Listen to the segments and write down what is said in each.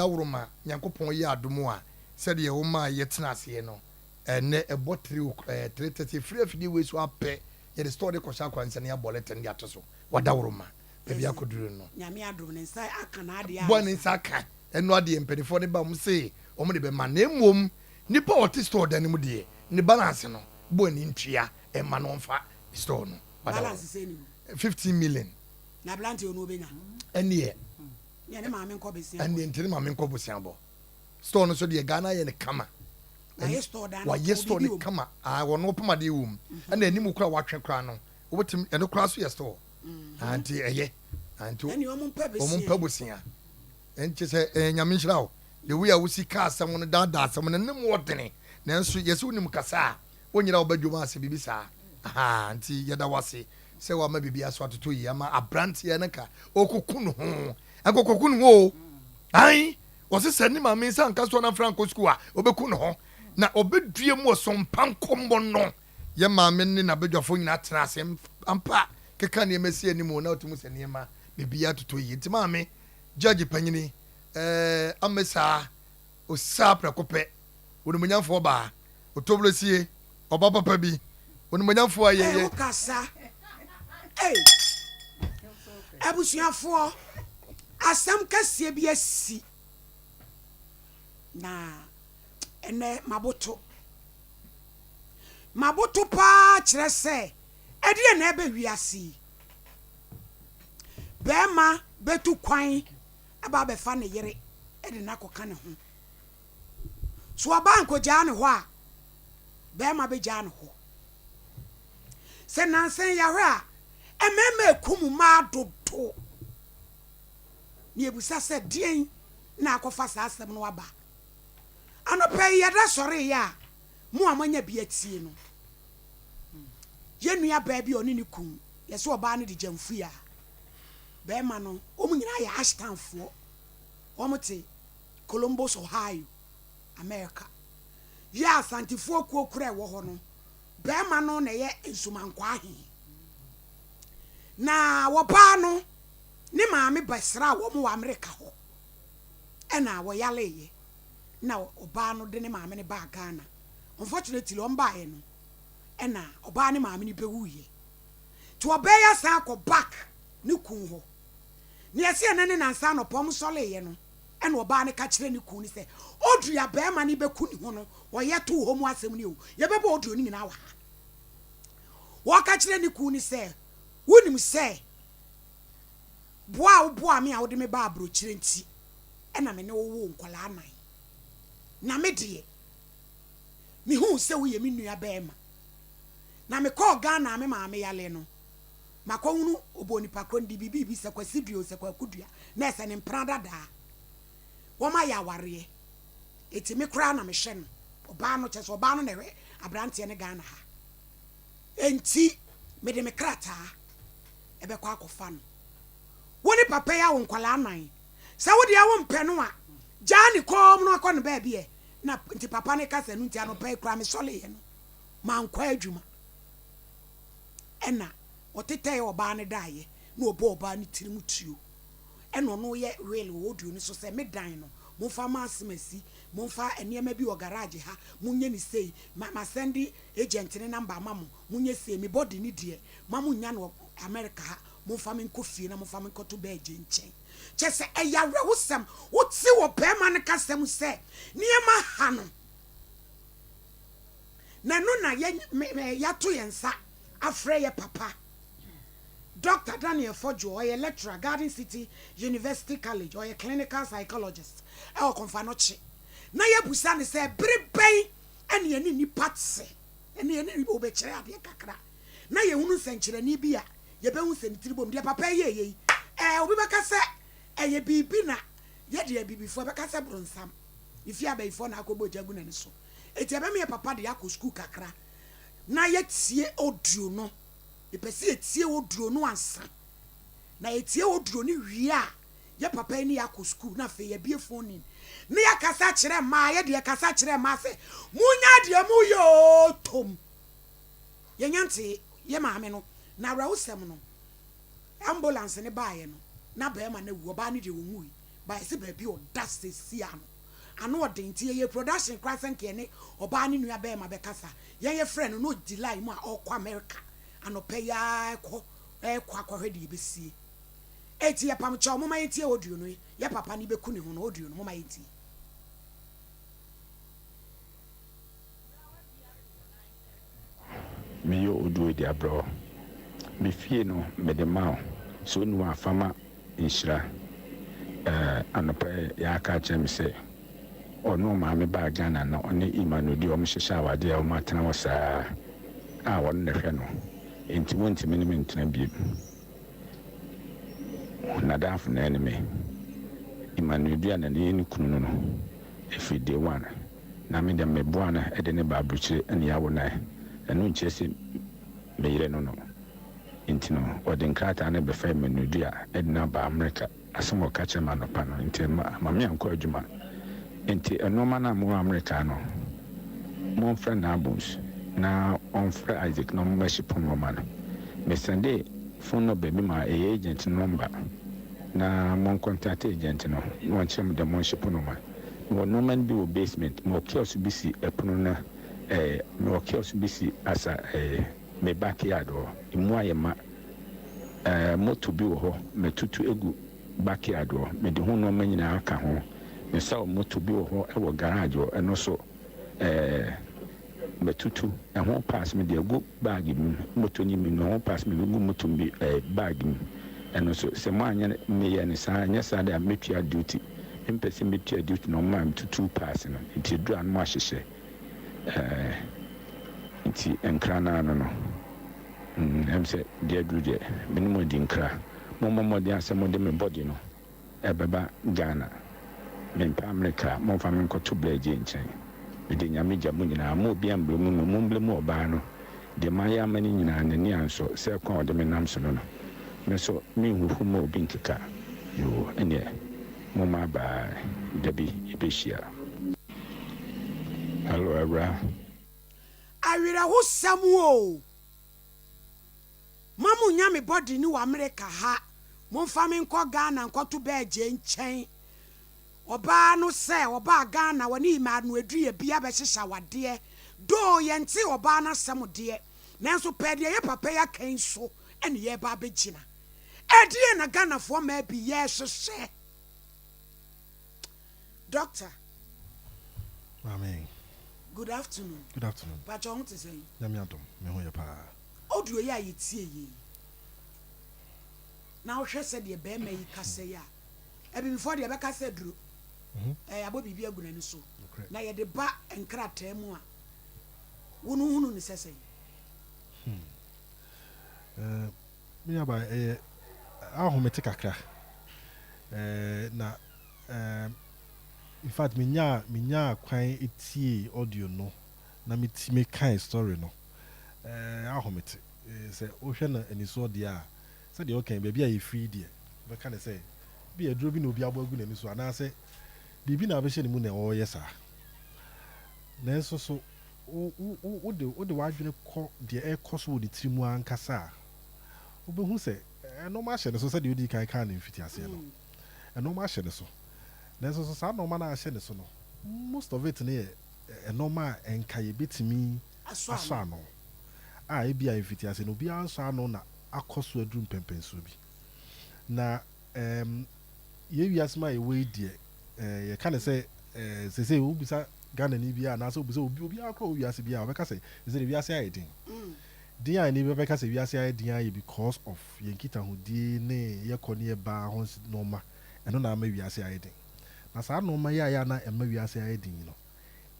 dawroma nyankopon ye adomo a said ye woma ye tenase no ene ebotri 330 free afidi we so apɛ ye the store ko sha kwanse ne abolete ne atoso wadawroma baabi akoduru no nyame adom ne nsa aka na ade a bo ne nsa aka eno ade mpedifo ne ba mu se omo de be ma na emom nipa oti store dan mu de ne balance no bo ni ntua e ma no mfa store no balance say ni 15 million na blante ono benya ene ye ne maame nko besia ene ntiri maame nko bosia bo store no so de Ghana ye ne kama na ye store dan wa ye store ne kama wono pomade wum ene animu kura watwe kura no obotim ene kura so ye store anti eye anti ene o mpa bosia enche se nyame nhyirawo de we a wusi ka asem no dada asem no ne modene nanso yesu unim kasa onyira obadwuma ase bibisa anti yeda wase se wa ma bibia so atoto yi ama abrant ye nka okokunu ho akokokunu ho ai wose se ni ma me nsa nka so na franco school a obekunu ho na obedue mu Sompa Nkomo no ye ma me ni na bedwafo nyina tena ase ampa keka ne emesi animu na otumu se ne ma bibia atoto yi nti ma me judge panyini amesa o sapra kopɛ onimonyamfo ba otoblosie oba papa bi onimonyamfo ayeye kasa abusuafo asam kasie bi asi na ene maboto pa kyerɛ sɛ ɛde na ebe wiase bɛma betu kwan aba be fa ne yere ede na koka ne ho so aba anko gya ne ho a be ma be gya ne ho se nansen ya hwe a ememe ekumu ma dodo ni ebusa se dien na akofa sa asem no aba anope ya da sori ya mu amanya bi atie no ye nua ba bi oni ne kum ye se oba ne de jamfu ya bema no omunyina ya ashtanfo omote Columbus Ohio America ya santifo kuokura wo ho no bema no na ye ensumankwa ahe na wo pa no ni maame basra wo mu America ho ena wo yaleye na oba no de ne maame ne ba Ghana unfortunately on ba ye no ena oba ne maame ne bewuye to obeya san ko back ne kun ho ni ese ene nansa no pom sole ye no ene oba ne ka kire ne kun ni se odu ya be ma ne beku ni ho no oye to ho mu asem ni o ye bebo odu ni nyina wa wo ka kire ne kun ni se wonim se boa me a wo de me ba abro kire nti ena me ne wo nkwala anan na me de mi hu se wo ye me nua be ma na me call Ghana me maame yale no makonu oboni pakondi bibi se kwasiduo se kwakudua na ese ne mprada da woma ya ware eti me kra na me hye no oba no kyese oba no newe abrante ne Ghana ha enti me de me krata ebe kwa akofa no woni papa ya wonkwala anan se wo de ya wo mpe no a jani kom no akọ no ba bie na nti papa ne kasa no nti ano pa kra me sole ye no mankwa adwuma ena otete oba ne daye na obo oba ne tiri mutuo eno no ye real oduo ni so se me dan no mo fa masimasi mo fa eniema bi o garage ha munye ni sei ma sendi agent ne number mamo munye sei me body ni de ma munya no America ha mo fa me nkofie na mo fa me nkoto ba agent nchen chese eyawre wosem woti wo pema ne kasem se niema ha no na no na ye ya to yensa afre ye papa Dr. Daniel Fojo or a lecturer Garden City University College or a clinical psychologist e konfa no che na ye busa ne se breben ene ye ni patse ene ye ni obekire ade kakra na ye hunu senkyere ni bia ye be hu sentiribom de papa ye obi beka se ye bibi na ye de bibifo beka se bronsam ifi abaifo na akobo jagu na ne so eti ebe me papa de yakọ school kakra na ye tie oduo no epesi etie oduo no ansa na etie oduo ni wie a ye papa ni yakọ school na fe ye bie phone ni ya kasa kire ma ye de kasa kire ma se munya de mu yo tom ye nyanti ye maame no na rawusem no ambulance ne baaye no na ba ma na wu oba ni de wo mu by say baby o das the siano ano odenti ye production class nke ne oba ne nua be ma be kasa ye friend no delay mu a okwa America anope ya ekwa akwahwede be sie eti ya pam cha mama yeti audio no ya papa ni beku ne ho no audio no mama yeti me yo audio di abro me fie no me de ma so nu afama inshira anope ya aka chem se ono ma me ba Ghana na one imanu di o mhyehyɛ awade a o matena wo saa a won ne hwɛ no enti wonti me ne me ntena bi na daf na enemy imanu di ana ne ni kunu no every day one na me dem me boana e de ne ba bruche ene ya wo na enu nchese me yire no no enti no o de nkrata na be fa imanu di a e na ba America asemo ka chema no pa no enti ma me anko adwuma enti enoma na mo America no mo friend na abus na on friend Isaac no membership no man me sende phone number bi ma agent number na mo contact agent no won chem de membership no man no man bi wo basement mo kiosk bi si epono na mo kiosk bi si asa me backyard o imu ayema moto bi wo ho me tutu egu backyard o me de ho no man nyina aka ho me saw moto bi wo ho e wo garage o eno so me tutu e ho pass me de egu bag mi moto ni mi no ho pass me egu moto bi bag mi eno so se mo anya me ye ne sa anya sa da metua duty impesi metua duty no ma tutu pass no nti dru an mo ahyehye nti enkra na no em se de dru de minimo di nkra mo de asemo de me body no e beba Ghana me pa America mo fa me nkoto blaje nchen me de nyame jamu nyina mo bia mblemu no mo mblemu oba no de maya mani nyina nani anso se kwa de me nam so no me so me huhu mo bi nkeka yo ene mo ma ba debi ibeshia hello abra awira ho samuo mamu nyame body ni wa America ha mo fa me nko Ghana nkoto beje nchen oba no se oba Ghana woni ma no adue bia be hyehya wade do ye nti oba na sem de nanso pede ye papa ya kan so ene ye ba begina edie na Ghana fo ma bi ye hyehye doctor amen. Good afternoon. Good afternoon. But John to say Yamiatom, me ho pa. Audio ya yitie yi. Now she said ye be me kase ya. E before the be kase duro. Abo bibia gu nani so. Na ye de ba enkrata mu a. Hunu ni sese. Me aba ahomete kakra. Na in fact minya kwan etie audio no na me kan story no ahomete say o hwe na aniso de a say de okay bia ye free de be kan say bi e dro bi na obi abogu na aniso ana say bibi na be hye ne mu na o yesa na so o de wadwene kɔ de e kɔso de trimu ankasa obehu say no ma hye ne so say de odi kan na mfiti ase no no ma hye ne so na so sa no ma na hye ne so no most of it ne normal enkaye betimi aswa no e bia mfiti ase no bia aswa no na akoso adrum pempenso bi na ye wiasma e we die ye kan say se obisa Ghana ni bia na so obisa obi akọ wiase bia obeka say is the wiase ayedin din a ni beka say wiase ayedin aye because of yenkita hodi ne ye kọ ne ba ho normal eno na ma wiase ayedin na sa normal ya na ema wiase ayedin no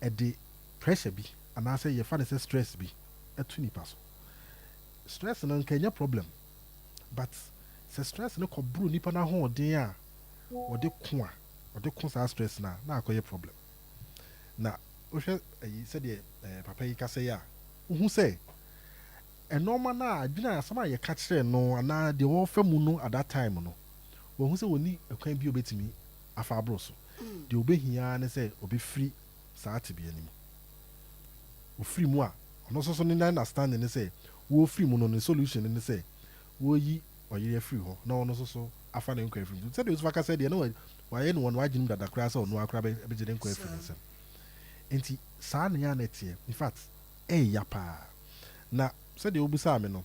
e de pressure bi ana say ye fa ne stress bi etu nipa so stress no nkanya problem but se stress no ko bru nipa na ho odin a ode ko sa stress na akoye problem na o hwe yi se de papa yi ka say ya hu say normal na adwina asama ye ka kire no ana de wo fa mu no at that time no wo hu say woni akwan bi obetimi afa abro so de obehia ne say obi free saati bi anim o free mu a ono so ni understand ne say wo free mu no ne solution ne say wo yi oyire free ho na ono so afa ne nkwa free say de so ka say de no why no one wagin that the crass or no crab evident question. Enti san ya netie. In fact, yapa. Na said the obusame no.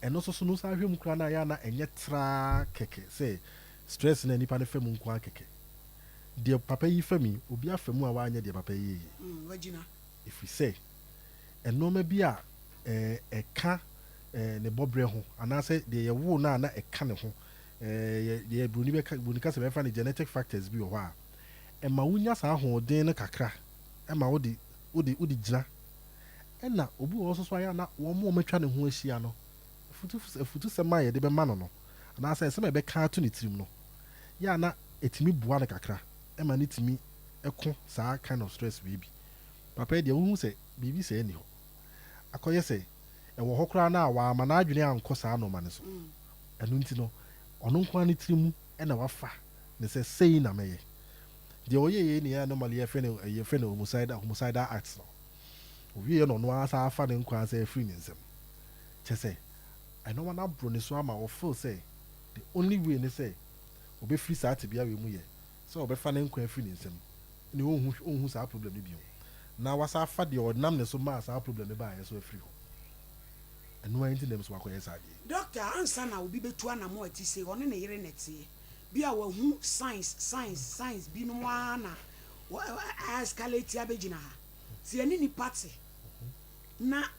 And also so no sa hwem kra na ya na enye tra keke say stress na nipa ne fam nko akeke. De papa yi fami obi afamu a wa anya de papa yi. Wagina. If we say and no maybe a ka ne bobre ho anase de ye wo na ka ne ho ye bruni be bunika se be fa ne genetic factors bi ho a e ma wunya sa ho den ne kakra e ma wo di gina e na obi wo so aya na wo mo matwa ne ho ahia no futu se ma ye de be ma no anase se me be ka to ne tirim no ya na etimi bua ne kakra e ma ne timi ko sa kind of stress baby papa de wo hu se bibi se ni ho akoye se e wo hokra na wa ma na adwene anko saa no ma ne so enu nti no ono nko ani tirimu e na wafa ne se sei na meye de oye ni ya normally ye fe ne homicidal acts no owie ye no no asa afa ne nko asa free ne nsem che se I know na bro ne so ama wo feel say the only way ne say obe free saa te bia we mu ye so obe fa ne nko free ne nsem ni ohun saa problem ne bi na wasa afa de odnam ne so ma saa problem ne ba ye so free ho enu anti dem so akoye saa de doctor ansa na obi betu anamo ati say one ne yere netie bia wa hu science bi no ana escalate abegina ha si ani ni party na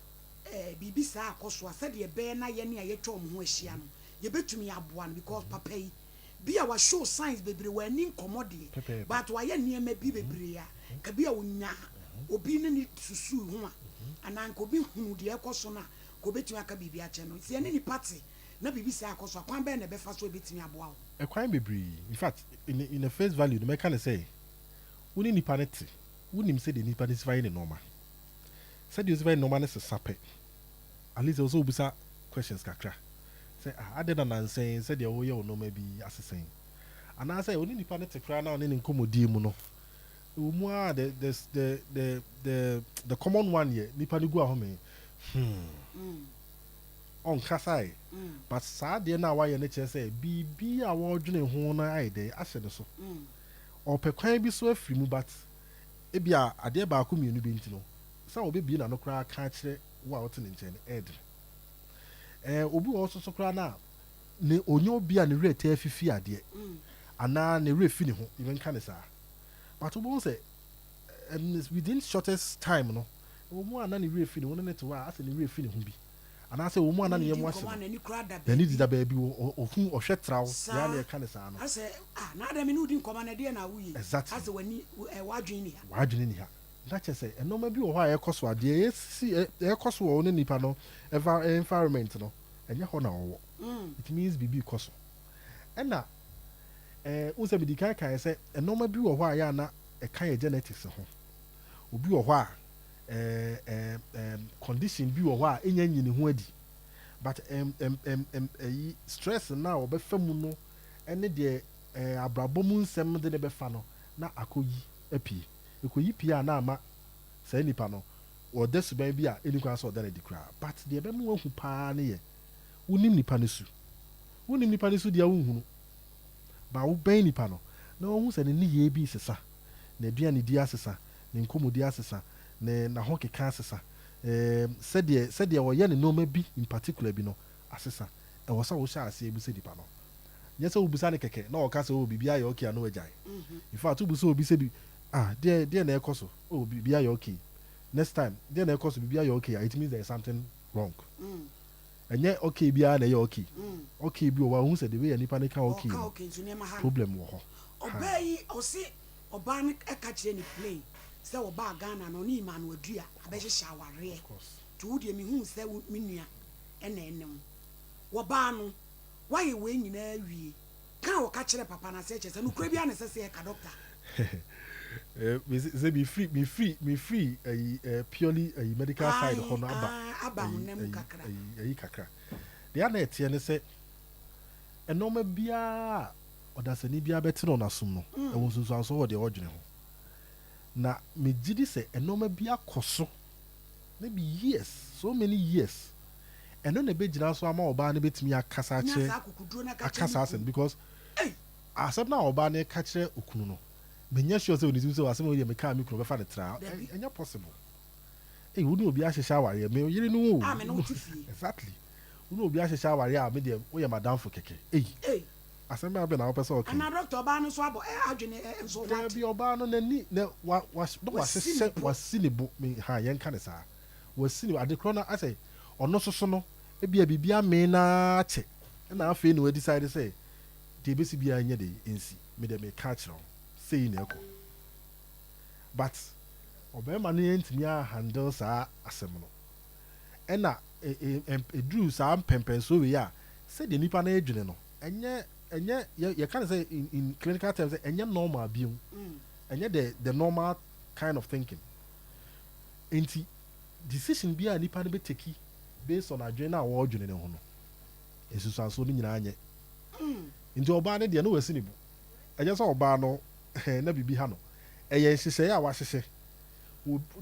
bibi saa akoso asade ye be na ye ne ayetwa mo ho ahia no ye betumi aboa no because papa yi bia wa show science bebre wa ni nkomode but wa ye niema bi bebre ya ka bia wonya obi ne ni susu ho a ananko obi hunu de ekoso na ko betumi aka bibi a che no si ani ni party na bibi saa akoso akwan be na be fa so betumi aboa wo ekwan bebre in fact in a face value the make say woni nipa nete wonim say the nipa is very normal said you very normal is sape at least also busa questions kakra say ade na nansen said the oye no maybe asesen and I say woni nipa nete kra na oni nkomodi mu no mu a the common one here nipa ni gu ahome on kasai but sad de na wa ye ne che say bibi a wo dwene ho na aide ahye ne so opekwan bi so afiri mu but ebia ade ba ko mienu bi ntino sa obebi na no kra ka kire wo a wote ne nchen ed obi wo so kra na ne onyo bi a ne rate afifi ade ana ne refi ne ho even kan sa but obo say within shortest time no omo ana ne refi ne won ne to wa ase ne refi ne ho bi ana say omo ana ne yemo ase na ni dida ba bi ohun ohwe trawo ya na kan sa no ase na da me no din koma na de na wuyi ase wani wadwini ni ha that say enoma bi wo ha ekoso ade ekoso wo ne nipa no environment no enye ho na wo it means bibi koso ena unse bi dikan kan say enoma bi wo ho ya na e kan genetics ho obi wo ho condition bi wo ho a enya nyini ho adi but stress na wo be famu no ene de abrabomu nsem de ne be fa no na akoyi apie ekoyi pia na ama say nipa no o de suban bi a enikwa so de kra but de be mu hu pa ne ye wonim nipa ne su dia wohunu ba wo ban nipa no na wo hu se ne ye bi sesa na aduane di asesa ne nkomodi asesa ne na ho keka asesa sɛdeɛ wɔyɛ ne noma bi in particular bi no asesa ɛwɔ sɛ wo hyɛ ase ebu sɛ nipa no nyɛ sɛ wobusa ne kɛkɛ na ɔka sɛ o bibi ayɛ okay ano agyae in fact wobusa obi sɛ bi deɛ na ɛkɔ so o bibi ayɛ okay next time deɛ na ɛkɔ so bibi ayɛ okay it means there is something wrong ɛnyɛ okay biara na ɛyɛ okay bi wɔ hɔ ahu sɛ de weyɛ nipa ne ka okay problem wɔ hɔ ɔbaa yi ɔse ɔbaa no ɛka kyerɛ ne plane sɛ ɔbaa Ghana no ne ima no adua abɛhyehyɛ awareɛ to wo deɛ mehu sɛ me nua ɛna ɛnem wɔbaa no wayɛ wei nyinaa wie ka wɔka kyerɛ papa no sɛ kyɛ sɛ nokora bia ne sɛ sɛ ɛka doctor me free purely medical side hɔ no aba honam kakra kakra deɛ na ɛteɛ ne sɛ ɛnɔma biara ɔdasani biara bɛte no ɔnasom no ɛwɔ nsunsuanso wɔ deɛ ɔdwene ho na me gidi sɛ enoma bi akoso maybe years so many years eno na be gyina so ama oba na betimi akasa che akasa asen because asɛm na ɔbaa ne ka kyerɛ okunu no menya sure sɛ onitim sɛ asɛm a wɔyɛ meka me kunu bɛfa ne tra ɛnyɛ possible wo ne obi ahyehyɛ awareɛ me yere no wo exactly wo ne obi ahyehyɛ awareɛ a me deɛ woyɛ madamfo kɛkɛ asɛm a bɛ na wopɛ sɛ ɔka ana doctor ɔbaa no so abɔ adwene nso what bi ɔbaa no n'ani na wahyehyɛ wasi ne bo ha yɛnka ne saa wasi ne ade korɔ no asɛ ɔno soso no ebia biribi ame na kyɛ ɛna afei na wadi decide sɛ deɛ ɛbɛsi biara nyɛ de nsi me deɛ meka kyerɛ wo sei na ɛkɔ but ɔbɛrima no yɛntumi ahandle saa asɛm no ɛna ɛduru saa mpɛmpɛnso wei a sɛdeɛ nipa no adwene no ɛnyɛ yɛka ne sɛ in clinical terms sɛ ɛnyɛ normal biom ɛnyɛ the normal kind of thinking nti decision bi a nipa no bɛteki based on adwene no a wɔredwene ne ho no nsusuansoɔ no nyinaa nyɛ nti ɔbaa no deɛ no wasi ne bu ɛnyɛ sɛ ɔbaa no na biribi ha no ɛyɛ nhyehyɛeɛ a wahyehyɛ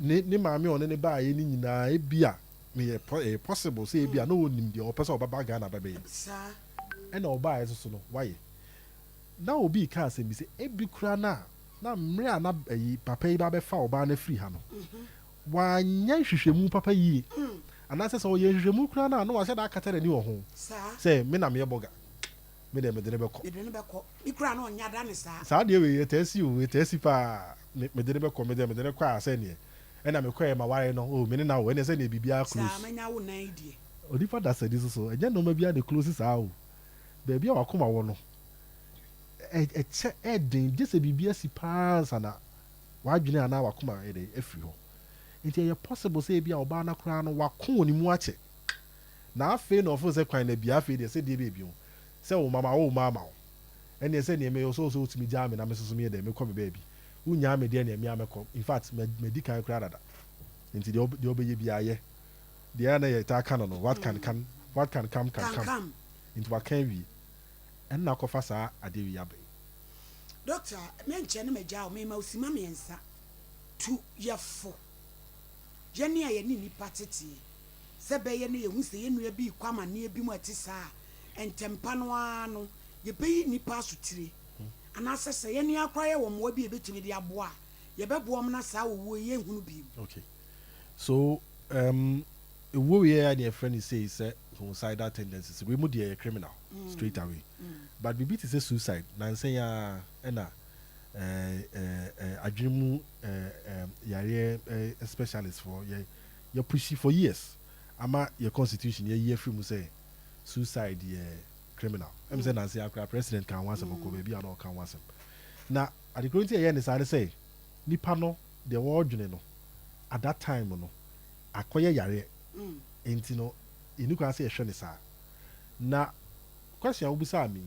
ne maame ɔne ne baayɛ no nyinaa ebi a ɛyɛ possible sɛ ebi a na ɔnim deɛ ɔpɛ sɛ ɔbɛba Ghana bɛbɛyɛ ɛna ɔbaayɛ soso no wayɛ na obi ka asɛm bi sɛ ebi kura na mmerɛ a na papa yi ba bɛfa ɔbaa no afiri ha no wanyɛ nhwehwɛmu papa yie anaasɛ sɛ ɔyɛ nhwehwɛmu kura na wahyɛ da akata n'ani wɔ ho sɛ me na meyɛ bɔga me deɛ mede ne bɛkɔ saa deɛ wei yɛtaasi paa mede ne bɛkɔ mede ne kɔ a sɛneɛ ɛna mekɔɛ ma ware no mene na wo ɛne sɛneɛ biribiaa close onipa da sadi so so ɛnyɛ nɔma biaa ne close saa o baabi a wakoma wɔ no ɛkyɛ ɛden gye sɛ biribia si paa nsa na wadwene anaa wakoma ɛde afiri hɔ nti ɛyɛ possible sɛ ebi a ɔbaa no koraa no wako wɔ ne mu akyɛ na afei na ɔfo sɛ kwan na bia afei deɛ sɛ deɛ baabi ho sɛ wo mama wo ma wo ɛne sɛ neɛ meyɛ so wotumi gyaa me na me soso meyɛ dɛ mekɔ me baabi wonyaa me deɛ neɛ mea mɛkɔ in fact madi kan koraa dada nti deɛ wobɛyɛ biaa yɛ deɛ na yɛ taa ka no what can come nti waka wie ɛno na akɔfa saa adeɛ wi abɛn doctor menkyɛ no magya wo mema osima mmiɛnsa tu yɛfo yɛne a yɛne nnipa tetee sɛ bɛyɛ no yɛhu sɛ yɛnnua bi kwama ne bi mu ati saa ntɛmpa no ara no yɛbɛyi nnipa asotire anaasɛ sɛ yɛne akora yɛ wɔ mmoa bi yɛbɛtumi de aboa a yɛbɛboa m na saa wɔwuo yɛnhunu bi okay so ɛwuo wei a ne yɛfrɛ no sei sɛ homicidal tendencies wei mu deɛ yɛ criminal straight away but biribi te sɛ suicide nansɛn a ɛna adwene mu yareɛ specialist for yɛ pushi for years ama yɛ constitution yɛyi afiri mu sɛ suicide yɛ criminal ɛm sɛ nanse akora president kan ho asɛm ɔkɔ baabi a na ɔka ho asɛm na adekoro nti ɛyɛ ne saa ne sɛ nipa no deɛ wɔɔdwene no at that time no akɔyɛ yareɛ nti no ɛni kwan sɛ yɛhwɛ ne saa na question a wobusaa me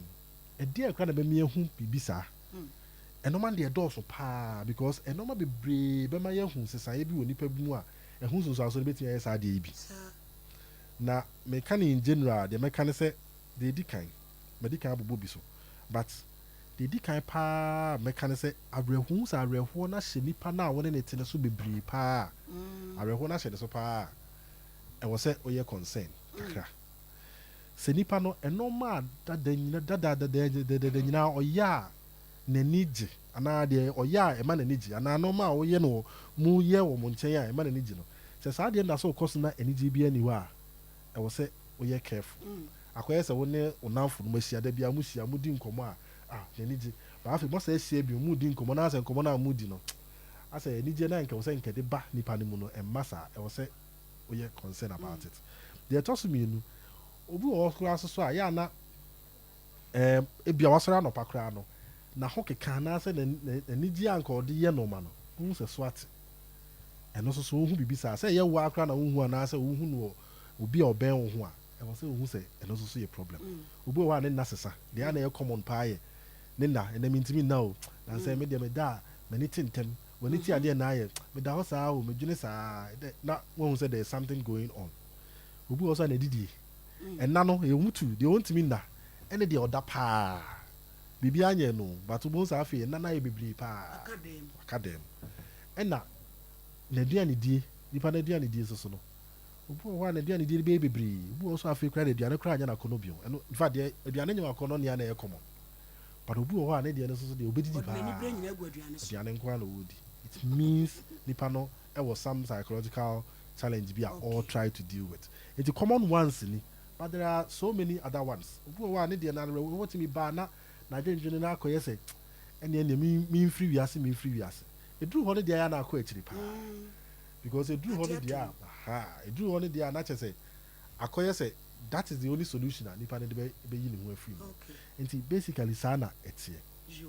ɛdeɛ akora na bɛmi ahu biribi saa ɛnɔma deɛ dɔɔso paa because ɛnɔma bebree bɛma yɛhu sesaeɛ bi wɔ nipa bi mu a ɛho nsonsoaso no bɛtumi ayɛ saa deɛ yi bi na meka ne in general deɛ mɛka ne sɛ deɛ ɛdi kan madi kan abobɔ bi so but deɛ ɛdi kan paa mɛka ne sɛ awerɛhoɔ sɛ awerɛhoɔ no ahyɛ nipa no a wɔne ne te ne so bebree paa awerɛhoɔ no ahyɛ ne so paa ɛwɔ sɛ ɔyɛ concern kakra sɛ nipa no ɛnɔma a dada nyinaa ɔyɛ a n'ani gye anaa deɛ ɔyɛ a ɛma n'ani gye anaa nɔɔma a ɔyɛ no mu yɛ wɔ mo nkyɛn a ɛma n'ani gye no sɛ saa deɛ nda so ɔkɔ so na anigye bi ani hɔ a ɛwɔ sɛ ɔyɛ careful akɔyɛ sɛ wo ne ɔnamfo no ahyia da bia muhyia mudi nkɔmmɔ a n'ani gye baafi mo sɛ ahyia bi mu di nkɔmmɔ na asɛ nkɔmmɔ no a mu di no asɛ anigye na nka wo sɛ nkɛde ba nipa no mu no ɛmma saa ɛwɔ sɛ ɔyɛ concern about it deɛ ɛtɔ so mmienu obi wɔ hɔ koraa so a yɛ ana ebia wasɔre anɔpa koraa no na ho keka anaasɛ n'anigye a nka ɔde yɛ nɔɔma no wohu sɛ so ate ɛno nso so wohu biribi saa sɛ ɛyɛ wo akora na wohu anaasɛ wohu no wɔ obi a ɔbɛn wo ho a ɛwɔ sɛ wohu sɛ ɛno nso so yɛ problem obi wɔ hɔ a ne nna sesa deɛ ana ɛyɛ common paa yɛ ne nna ɛnam ntimi nna o nansɛ me deɛ meda a m'ani te ntɛm w'ani te adeɛ na ayɛ meda hɔ saa o medwene saa na wohu sɛ there is something going on obi wɔ so a n'adidie ɛnna no ɛyɛ mutu deɛ ɔntimi nna ɛne deɛ ɔda paa biribi anyɛ no but wohu saa afei ɛnna no ayɛ bebree paa aka dɛm ɛna n'aduane die nipa n'aduane die soso no obi wɔ hɔ a n'aduane die bɛyɛ bebree obi wɔ so afei koraa n'aduane koraa nyɛ n'akɔnɔ bio ɛno nfa deɛ aduane nyɛ n'akɔnɔ nea na ɛyɛ kɔmɔ but obi wo ha na de no so de obedi di pa aduane nko na wodi. It means nipa no e was some psychological challenge be all try to deal with. It's a common ones ni, but there are so many other ones. Obi wo ha na de na what me ba na dwendwene na akoye say ene me free wiase me free wiase. Edru ho ne de ya na akọ akiri pa. Because edru ho ne de ya edru ho ne de ya na che say akoye say that is the only solution and nipa ne de be yi ne ho afiri. Enti basically sana etie. Yo.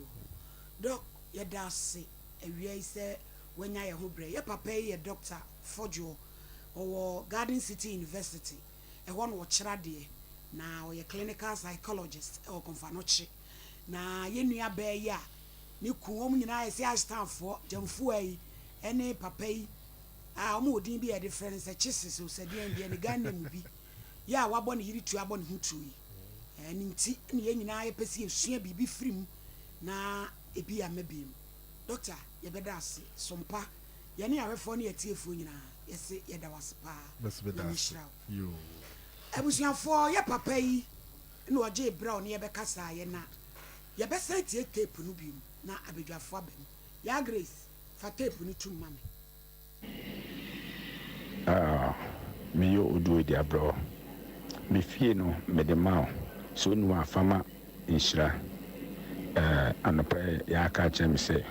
Doc, ye da se ewie say wenya ye ho bre. Ye papa ye doctor Fojo or Garden City University. E won wo kira de na ye clinical psychologist e konfa no chi. Na ye nua ba ya ni kuom nyina ye say Stanford jamfu ayi ene papa yi omo odin bi e difference chises o sadian bi ne Ghana mu bi ya wabɔ ne yiri tu abɔ ne ho tu yi nti ne ye nyina ye pesi esua bibi firim na ebi ya mabiem doctor ye beda ase sompa ye ne awefo ne yetiefo nyina ye se ye da waspa yo abusuafo ye papa yi ne oje bra ne ye bekasa ye na ye besa tie tape no bi na abedwafo abam ya Grace fa tape no tu mame me yo odu edi abro me fie no me de ma so nu afama inshira anopa ya ka che me se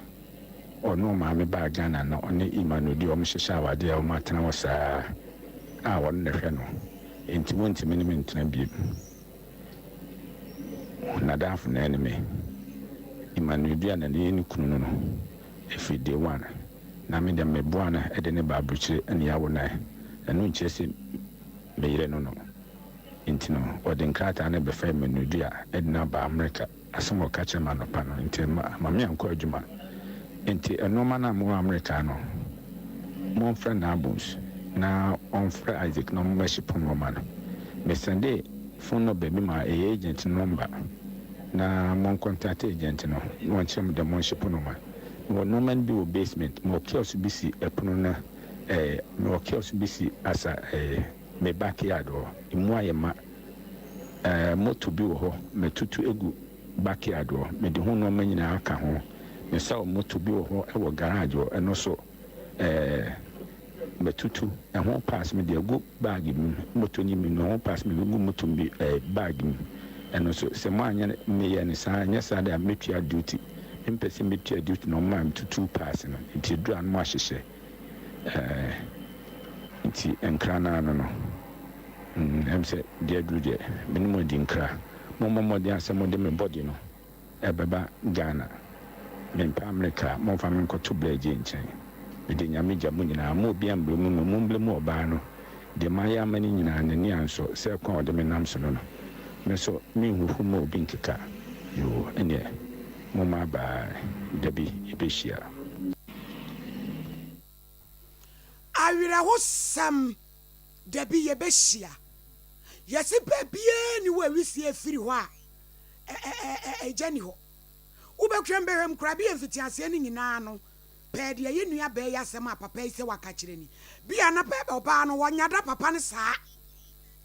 ono ma me ba Ghana na oni imanodi o mhyehyɛ awade a o matena wasa a won ne hwɛ no enti wonti me ne me ntena bi na daf na ne me imanodi na ne ni kunu no efi day one na me de me boa na e de ne ba abruchire ene ya wona enu nkyese me yire no enti no odi nkrata na be fa imanodi a e na ba America asemo ka che manopa no enti ma me anko adwuma enti enoma na mo America no mo friend abus na on friend Isaac no membership no man me sende phone number bi ma agent number na mon contact agent no won chem de membership no man no man bi o basement mo kiosk bi si epono na mo kiosk bi si asa me backyard o imu ayema moto bi wo ho me tutu egu backyard o me de ho no man nyina aka ho me sa moto bi wo ho e wo garage o eno so me tutu e ho pass me de egu bag mi moto ni mi no pass me egu moto bi bag mi eno so se mo anya me ye ne sa anya sa da metua duty mpese metua duty no ma tutu pass no nti dura no ahyehye nti enkra na no emse de duru de minimo di nkra mo de asemo de me body no ebeba Ghana me pa America mo fa me nkoto blaje nchen me de nyame gya mo nyina mo bi amble mo mble mo oba no de maya mani nyina nani anso se kwa de me nam so no me so me huhu mo obi nkeka yo ene mo ma ba debi ebeshia awira ho sam debi yebeshia yesi bebie ni we wisi afiri ho a ejani ho ubetwem behem kra bi emfiti ase ni nyina no pede ye nua ba ya asem a papa ise waka kire ni bia na bebe oba no wonyada papa ne saa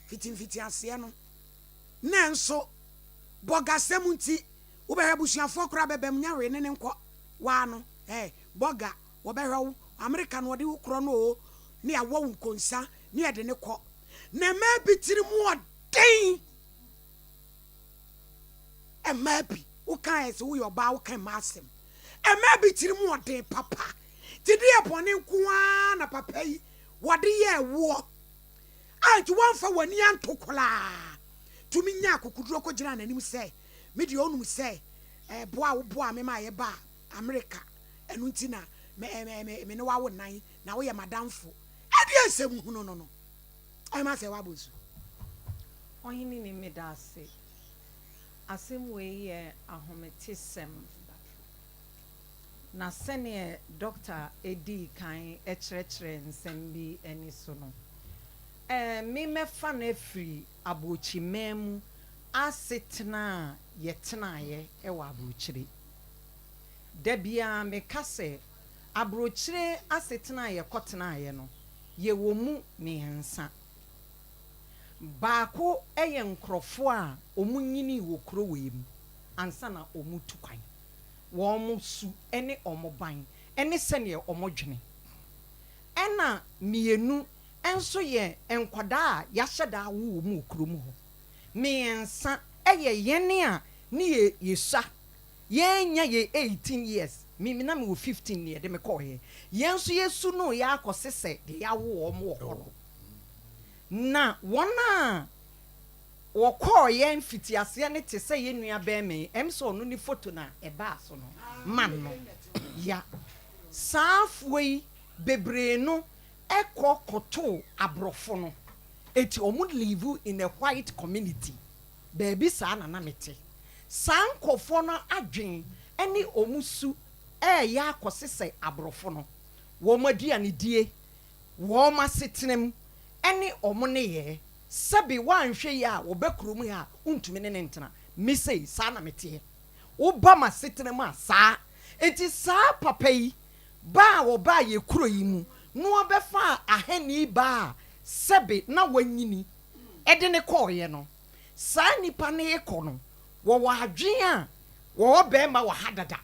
fiti ase no nenso bogasem nti ubehe busuafo kra bebem nyawe ne nko wa no boga wo behwe America no de ukro no o ne ya wo nkonsa ne ya de ne ko na ma bitiri mu odin e ma bi u kan ese wo yo ba wo kan masem e ma bitiri mu odin papa ti de epone nkoa na papa yi wode ye wo anti won fa wani antokola tumi nya akukuduro ko gira nanim se me de onum se boa wo boa me ma ye ba America enu ntina me no wa wo nan na wo ye madamfo ade asem hu no ai ma se wa bozu ohini ni me da ase asem we ye ahometesem na sene doctor edi kan ekyerɛkyerɛ nsɛm bi ani so no me mefa na afiri abochi memu asetena yetena ye wa abrochire da bia me kase abrochire asetena ye kotena ye no ye wo mu miensa baako eye nkrofo a omunyini wo kuro wem ansana omu tukwan wɔn su ɛne ɔmo ban ɛne sɛnea ɔmo dwene ɛna mmienu ɛnso yɛ nkwadaa a yɛahyɛ da awo wɔ mu okurom hɔ mmiɛnsa ɛyɛ yɛne a ne yɛsua yɛnya yɛ 18 years mimina me wɔ 15 ne yɛde me kɔɔyɛ yɛn nso yɛsu no yɛakɔse sɛ de yɛawo ɔmo wɔ hɔ no na wɔn a wɔkɔɔ yɛn fitiaseɛ ne te sɛ yɛn nua bɛrima ɛm sɛ ɔno ne foto na ɛbaa so no man no ya saa afuo yi bebree no ɛkɔ kɔtoo aborɔfo no eti ɔmo live in a white community baabi saa na mete saa nkɔfoɔ no adwen ɛne ɔmo su ɛyɛ akɔse sɛ aborɔfo no wɔn aduane die wɔn asetenam ɛne ɔmo ne yɛ sɛbi wanhwɛ yi a wɔbɛkurom yi a ntumi ne ntena mesei saa na meteɛ woba ma setenam a saa eti saa papa yi baa wɔbaa yɛ kuro yi mu no ɔbɛfa ahani baa sɛbi na wanyini ɛde ne kɔɔyɛ no saa nipa ne ekɔ no wɔwɔ adwen a wɔwɔ bɛrima wɔ ha dada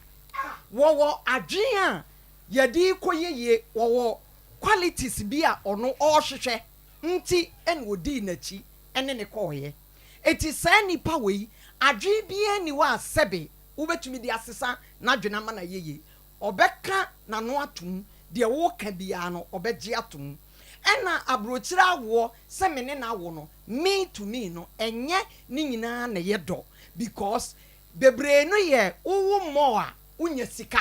wɔwɔ adwen a yɛde kɔ yeye wɔwɔ qualities bi a ɔno ɔhwehwɛ nti ɛna odi n'akyi ɛne ne kɔɔyɛ eti saa nipa wei adwen bi ani wɔ asɛbe wobɛtumi de asesa n'adwen ama na yeye ɔbɛka n'ano atum deɛ wɔka biara no ɔbɛgye atum ɛna aburokyire awoɔ sɛ me ne na awo no me to me no ɛnyɛ ne nyinaa na yɛ dɔ because bebree no yɛ wowo mmɔ a wonya sika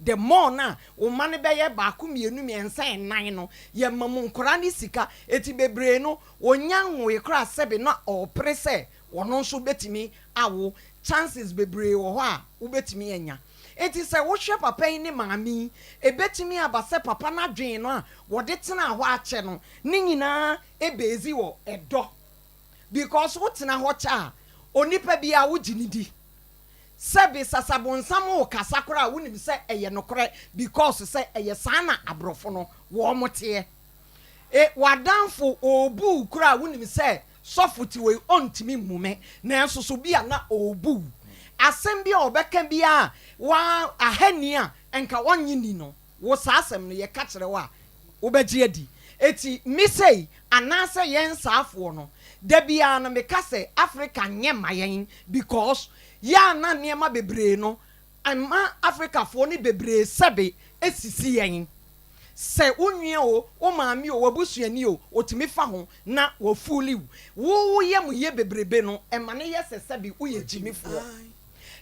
the more na wo ma ne bɛyɛ baako mmienu mmiɛnsa ɛnan no yɛ mamu nkora ne sika eti bebree no wonya nwoe kora sɛbe na ɔpere sɛ wɔno nso betumi awo chances bebree wɔ hɔ a wobetumi anya eti sɛ wohwɛ papa yi ne maame ebetumi aba sɛ papa na dwen no a wɔde tena hɔ akyɛ no ne nyinaa ebezi wɔ ɛdɔ because wo tena hɔ kyɛ a onipa bi a wogye ne di sɛbi sasabonsam wo kasa kora a wonim sɛ ɛyɛ nokorɛ because sɛ ɛyɛ saa na aborɔfo no wɔn moteɛ wadanfo obu kora a wonim sɛ sɔfo ti wei ɔntimi mmume nanso so bi a na obu asɛm bi a ɔbɛka bi a wa ahani a enka wɔnye ni no wo saa asɛm no yɛ ka kyerɛ wo a wobɛgye adi eti misei anase yɛn saafoɔ no da bia no meka sɛ Africa nyɛ ma yɛn because ya na nneɛma bebree no ama Africafoɔ ne bebree sɛbe esisi yɛn sɛ wonua o maame o wabusuani o otumi fa ho na wofuli wo yɛ mu yɛ bebrebe no ɛma ne yɛ sɛ sɛbe woyɛ gyimifoɔ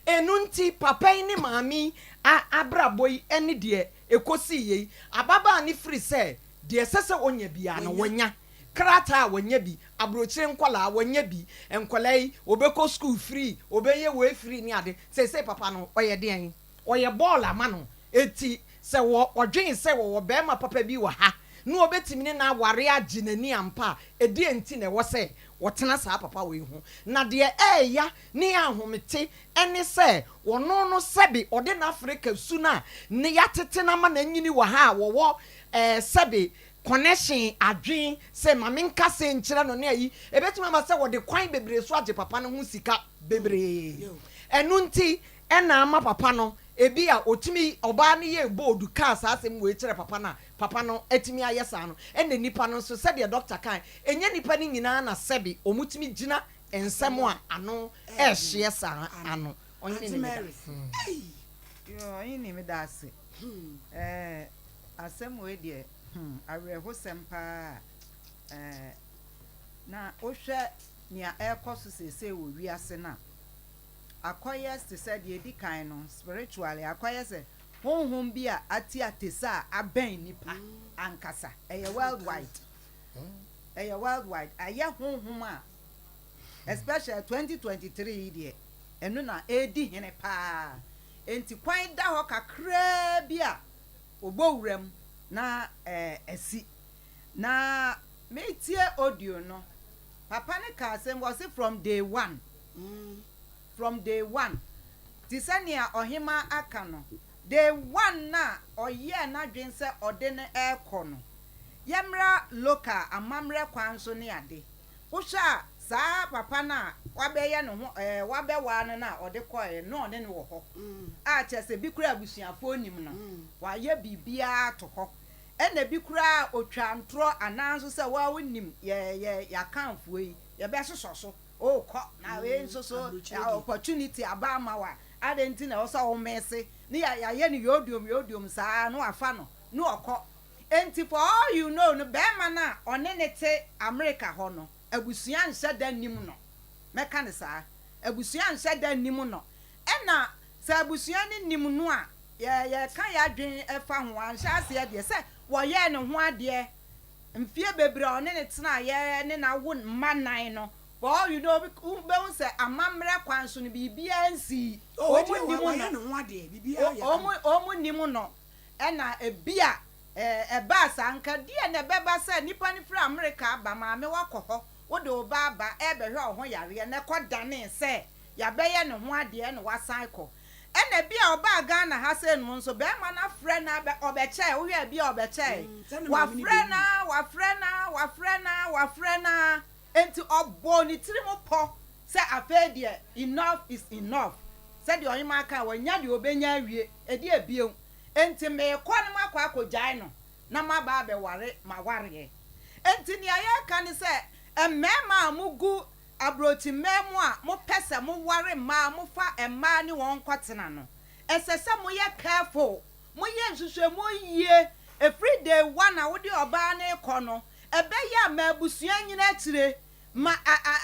enunti papa yi ne maame abrabɔ yi ɛne deɛ ekosi yi ababa ne free sɛ deɛ sɛsɛ onya bia no wonya krata wonya bi abrochire nkwala wonya bi enkwala yi obekɔ school free obeye we free ni ade sɛ papa no ɔyɛ den ɔyɛ ball ama no eti sɛ wɔdwen sɛ wɔwɔ bɛrima papa bi wɔ ha no obetimi ne na aware agye nani ampa edi enti na ɛwɔ sɛ wɔtena saa papa wei ho na deɛ ɛya ne ahomete ɛne sɛ wɔno no sɛbi ɔde na Africa su na ne yatete na ma na nyini wɔ ha wɔwɔ sɛbi connection adwen sɛ mame nka sɛ nkyerɛ no ne ayi ebetumi ama sɛ wɔde kwan bebree so agye papa no ho sika bebree ɛno nti ɛna ama papa no ebi a otumi ɔbaa ne yɛ board kaa saa asɛm wɔ ekyerɛ papa no etimi ayɛ saa no ɛna nipa no nso sɛ deɛ doctor kan enye nipa ne nyinaa na sɛbi omutumi gyina nsɛm a ano ɛhyeɛ saa ano ɔnyɛ ne meda yo ɔnyɛ me da ase asɛm wɔ deɛ awerɛho sɛm paa na wohwɛ nea ɛkɔ so sese wɔ wiase na akɔyɛ te sɛ deɛ di kan no spiritually akɔyɛ sɛ honhom bi a ati atesa abɛn nipa ankasa ɛyɛ worldwide ayɛ honhom a especially 2023 deɛ ɛno na edi hene paa enti kwan da hɔ kakraa bi a obowuram na esi na metie audio no papa ne ka asɛm was from day one ti sɛnea ɔhema aka no day one na ɔyɛ n'adwen sɛ ɔde ne ɛkɔ no yɛmra local amamrɛ kwan so ne ade wohwɛ a saa papa na wabɛyɛ no ho wabɛwa no na ɔde kɔɛ no ɔne no wɔ hɔ a kyerɛ sɛ bi kura abusuafoɔ nim no wayɛ biribiara to hɔ ɛna bi kura otwa ntorɔ ananso sɛ wa wonim yɛ yakanfoɔ yi yɛbɛsosɔ so okɔ na we nso so opportunity aba ma wa adenti na wo sa wo mese ne yɛ ne yodium saa no afa no no ɔkɔ enti for all you know no bɛrima na ɔne ne te America hɔ no abusua nhyɛ da nim no mɛka ne saa abusua nhyɛ da nim no ɛna sɛ abusua ne nim no a yɛ ka yɛ adwen ɛfa ho anhyɛ aseɛ deɛ sɛ wɔyɛ ne ho adeɛ mfie bebree ɔne ne tena yɛ ne na wo mma nan no for all you know bɛhu sɛ amammerɛ kwan so no biribia nsi ɔmu nim no ɛna ebia ɛba sanka deɛ na ɛbɛba sɛ nipa ne firi America aba maame wakɔ hɔ wode wo ba aba ɛbɛhwɛ wo ho yareɛ na kɔdane sɛ yɛbɛyɛ ne ho adeɛ na wasan kɔ ɛna bia ɔba Ghana ha sɛ no nso bɛrima na frɛ na ɔbɛkyɛ wohwɛ bia ɔbɛkyɛ wafrɛ na enti ɔbɔ ne tiri mu pɔ sɛ afɛ deɛ enough is enough sɛ deɛ ɔyema aka wɔnya deɛ ɔbɛnya awie ɛde abiem enti meekɔ no makɔ akɔgyae no na maba abɛware ma wareɛ enti nea yɛka ne sɛ mmarima a mugu abroti mmɛmu a mopɛ sɛ moware mmaa mofa mmaa ne wɔn kɔtena no ɛsɛ sɛ moyɛ careful moyɛ nhwehwɛmu yie every day one a wode ɔbaa ne kɔ no ɛbɛyɛ a maabusua nyina akyire ma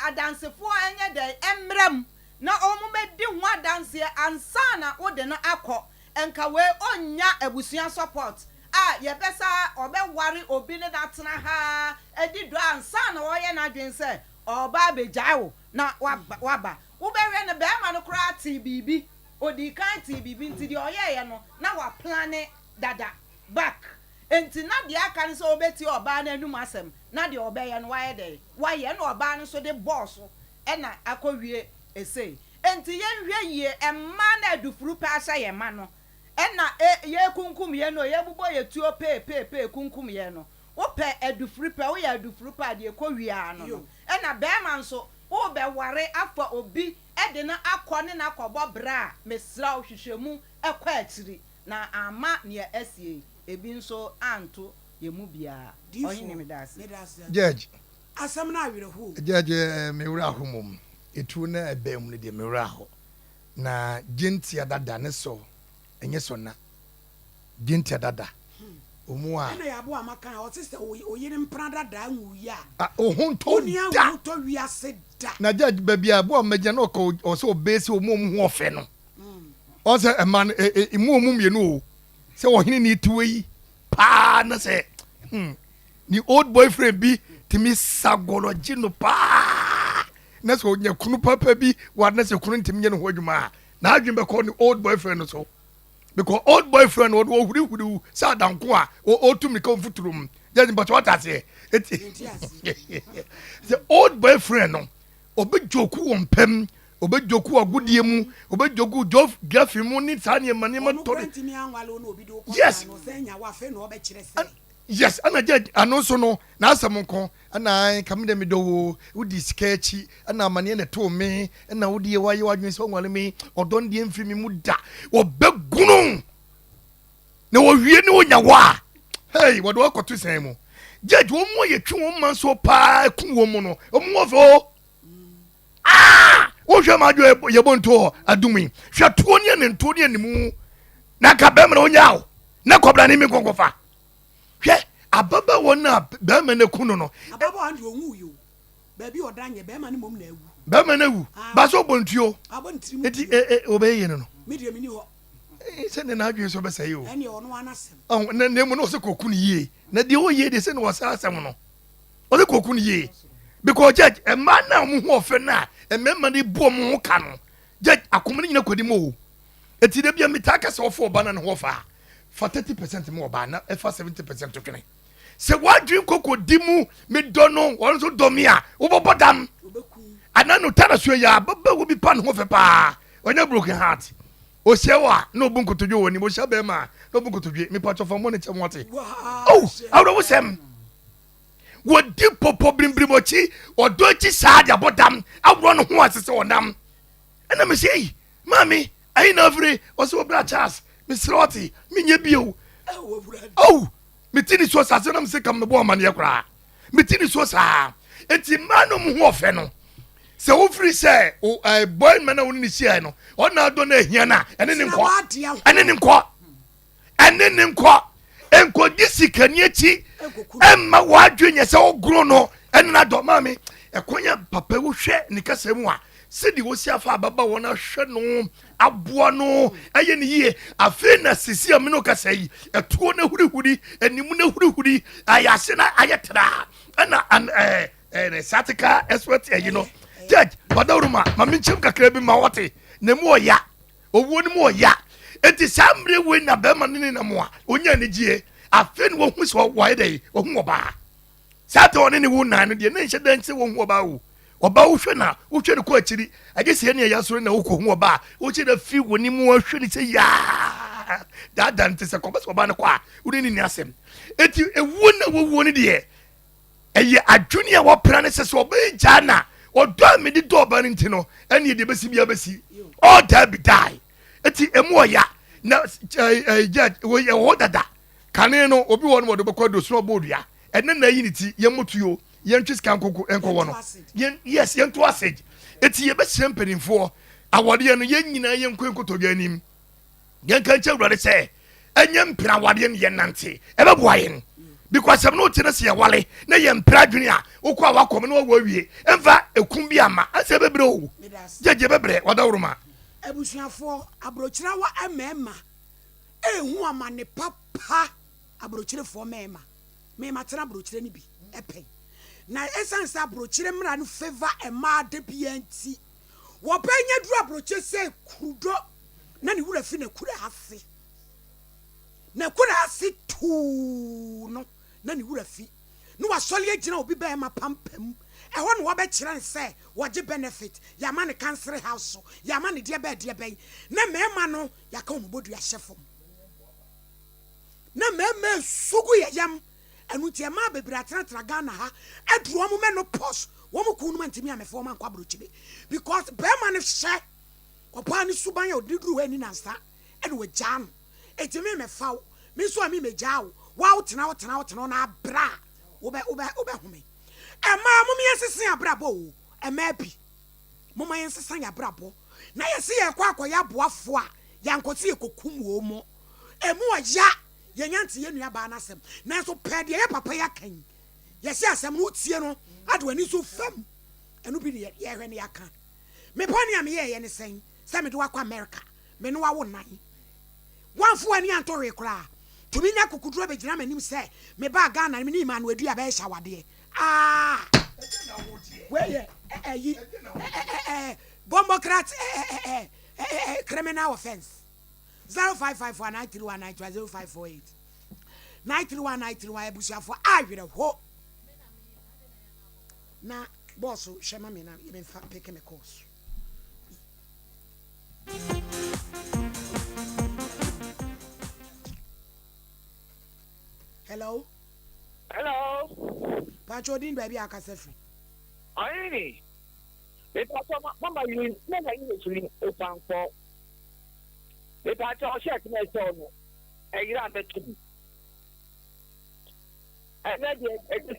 adansefoɔ ɛnyɛ dɛ ɛmmerɛm na ɔmo bɛdi ho adanseɛ ansa na wode no akɔ enka we onya abusua support a yɛbɛsa ɔbɛware obi ne datena ha edi do ansa na wɔyɛ na dwen sɛ ɔba begyae na waba wobɛhwɛ ne bɛrima no koraa te bibi odi kan te bibi nti de ɔyɛɛ no na wa plane dada back enti na de aka ne sɛ obeti ɔba na anum asɛm na de ɔbɛyɛ no wayɛ dɛ wayɛ na ɔba no so de boss ɛna akɔwie esei enti yɛnhwɛ yie ɛma na adufuru pa ahyɛ yɛ ma no ɛna yɛ kunkum yɛ no yɛ bubɔ yɛ tuo pe kunkum yɛ no wopɛ adufuru pa wo yɛ adufuru pa de kɔwia no ɛna bɛrima nso wo bɛware afa obi ɛde no akɔ ne na akɔbɔ bra mesra hwehwɛmu ɛkɔ akyiri na ama ne asie ebi nso anto yemu bia ɔhene me das judge asɛm na awerɛho judge me wura homom etu na ebem ne de me wura ho na gentia dada ne so enye so na gentia dada omu a na yabo amaka o se oyire mpra dada nwuya ohun to da to wiase da na judge baby abo amagya na o se obesi omu ho ofe no o se man imu omu mienu o se ohene ni tuwe yi pa na se ni old boyfriend bi timi sagology no pa na so nya kunu papa bi wa na se kunu ntimi nye no ho adwuma na adwen be call ni old boyfriend no so because old boyfriend wo huri sa danko a o tumi ka mfuturum just but what I say the old boyfriend no obejoku won pem obejoku agudie mu obejoku jof gafi mu ni sane mane ma to yes yes ana judge anoso no na asem nko ana kamde me do wudi sketchy ana mane ne to me na wudi waye wadwen so nwale me odon de mfi me mu da obegunu na wo wie ne wonya wa hey wode wakoto san mu judge wo mo ye twi wo man so pa ku wo mu no wo mo fo wo hwe ma jo ye bonto adumi hwe to ne nto ne nimu na ka be mra onyawo na kobra ne mi konkofa hwe ababa wona be ma na kunu no ababa ande onwu yo ba bi odanye be ma ne mom na awu be ma na awu ba so bontuo abontirim eti obeye no media mini ho se ne na adwe so be sayi o ene ono anasem na mu no se kokunu yie na de o yie de se ne wasa asem no o se kokunu yie because judge e ma na mu ho ofe na e memma ne bo mu ka no judge akomne nyina kodi mo eti de bia mitaka se ofo ba na ne ho fa 30% mo ba na e fa 70% to twene se wadwin kokodi mu me do no won so do me a wo bobodam ananu tara so ya baba wo bi pa ne ho fe pa onya broken heart o sewa no bunkotodwe woni mo sha be ma no bunkotodwe me patcho fa mo ne chemote oh awro wo sem wodi popo brimbrimochi odochi saa dia bodam awro no ho asese wonam ena me sei mami ayi na free oso bra Charles me sloti me nya bio oh me tini so sa se na me se kam no bo amane yakra me tini so sa enti manum ho ofe no se wo free say o boy man na woni ni sia no ona do na ehia na ene ne nkọ enko disikani echi emma wadwenye se ogro no ene na do mami ekonya papa wo hwe ni kasemu a sedi wo sia fa baba wona hwe no aboa no eye ne yie afi na sisi amino kasai etuo na hurihuri enimu na hurihuri ayase na ayetra ana satika expert you know judge badawruma mami nchim kakra bi ma wote na mu oya owo ni mu oya enti samre we na be ma nini na mo a onya ne gie afen wo hu so wo dey wo hu oba sata one ne wo nan no de ne nhye dan se wo hu oba wo hwe na wo hwe ne ko akiri age se ne ya so na wo ko hu oba wo che da fi wo ni mu hwe ne se ya da dan te se ko bes oba ne kwa wo ni ni asem enti ewu na wo ne de eye adwuni a wo pra ne se so oba jana odo me di do oba ne ntino ene de besi bia besi all that be die eti emu oya na judge wo dada kane no obi won mo do bekwa do so bodua ene na yi ni ti yemotuyo yentwis kan kokko enko wono yes yento asage eti ye be semperinfo awade no yenyina yenko enkotoga anim yenka nche wurade se enye mpira awade no yenante ebe boayen because am no tenase ye wale na ye mpira dwene a okwa wakom no wo awie emfa ekum bi ama ase bebre o jeje bebre wadawruma abusuafo abrochira wa emema ehu amane papa abrochire fo mema tena abrochire ni bi epen na essence abrochire mra no favor ema de bianti wo penya duru abrochire se kudo na ni wura fi na kura ase tu no na ni wura fi no wasole agina obi ba ema pampam ehon wo be kire nse woje benefit ya ma ne cancer house ya ma ne de ben na mema no ya ka omobodu ya hyefo na mema sugu ya yam enu tie ma bebra tratra Ghana ha aduro mo me no post wo mo kunu mantimi amefo ma nkwa brochide because be ma ne hye opa ni suban ya odiduru ani nansa ene we jam etimi me faw me so ami me jaw wa wotena na bra wo be home ema mo me yesese abrabo ema bi mo ma yesese abrabo na yesi ye kwa akoya boafo a yankoti ekokum wo mo emu oya yenyanti yenua ba na asem na so pede ye papa ya kan yesi asem no tie no ado ani so fam enu bi ye hwe ne yaka me poni am ye ne sen se me do akwa America me no wawo nan wanfo ani antore kra tumi nya kokuduro be gina manim se me ba Ghana me ni ma no adu aba hya wade where bombocrat criminal offense 0551931920 93193 ebusiafo awere ho na boss shema me na me fa pick me course hello Pacho din baby akasefi Ayini Pacho mama you never you open for Pacho check me so no eyira betu and then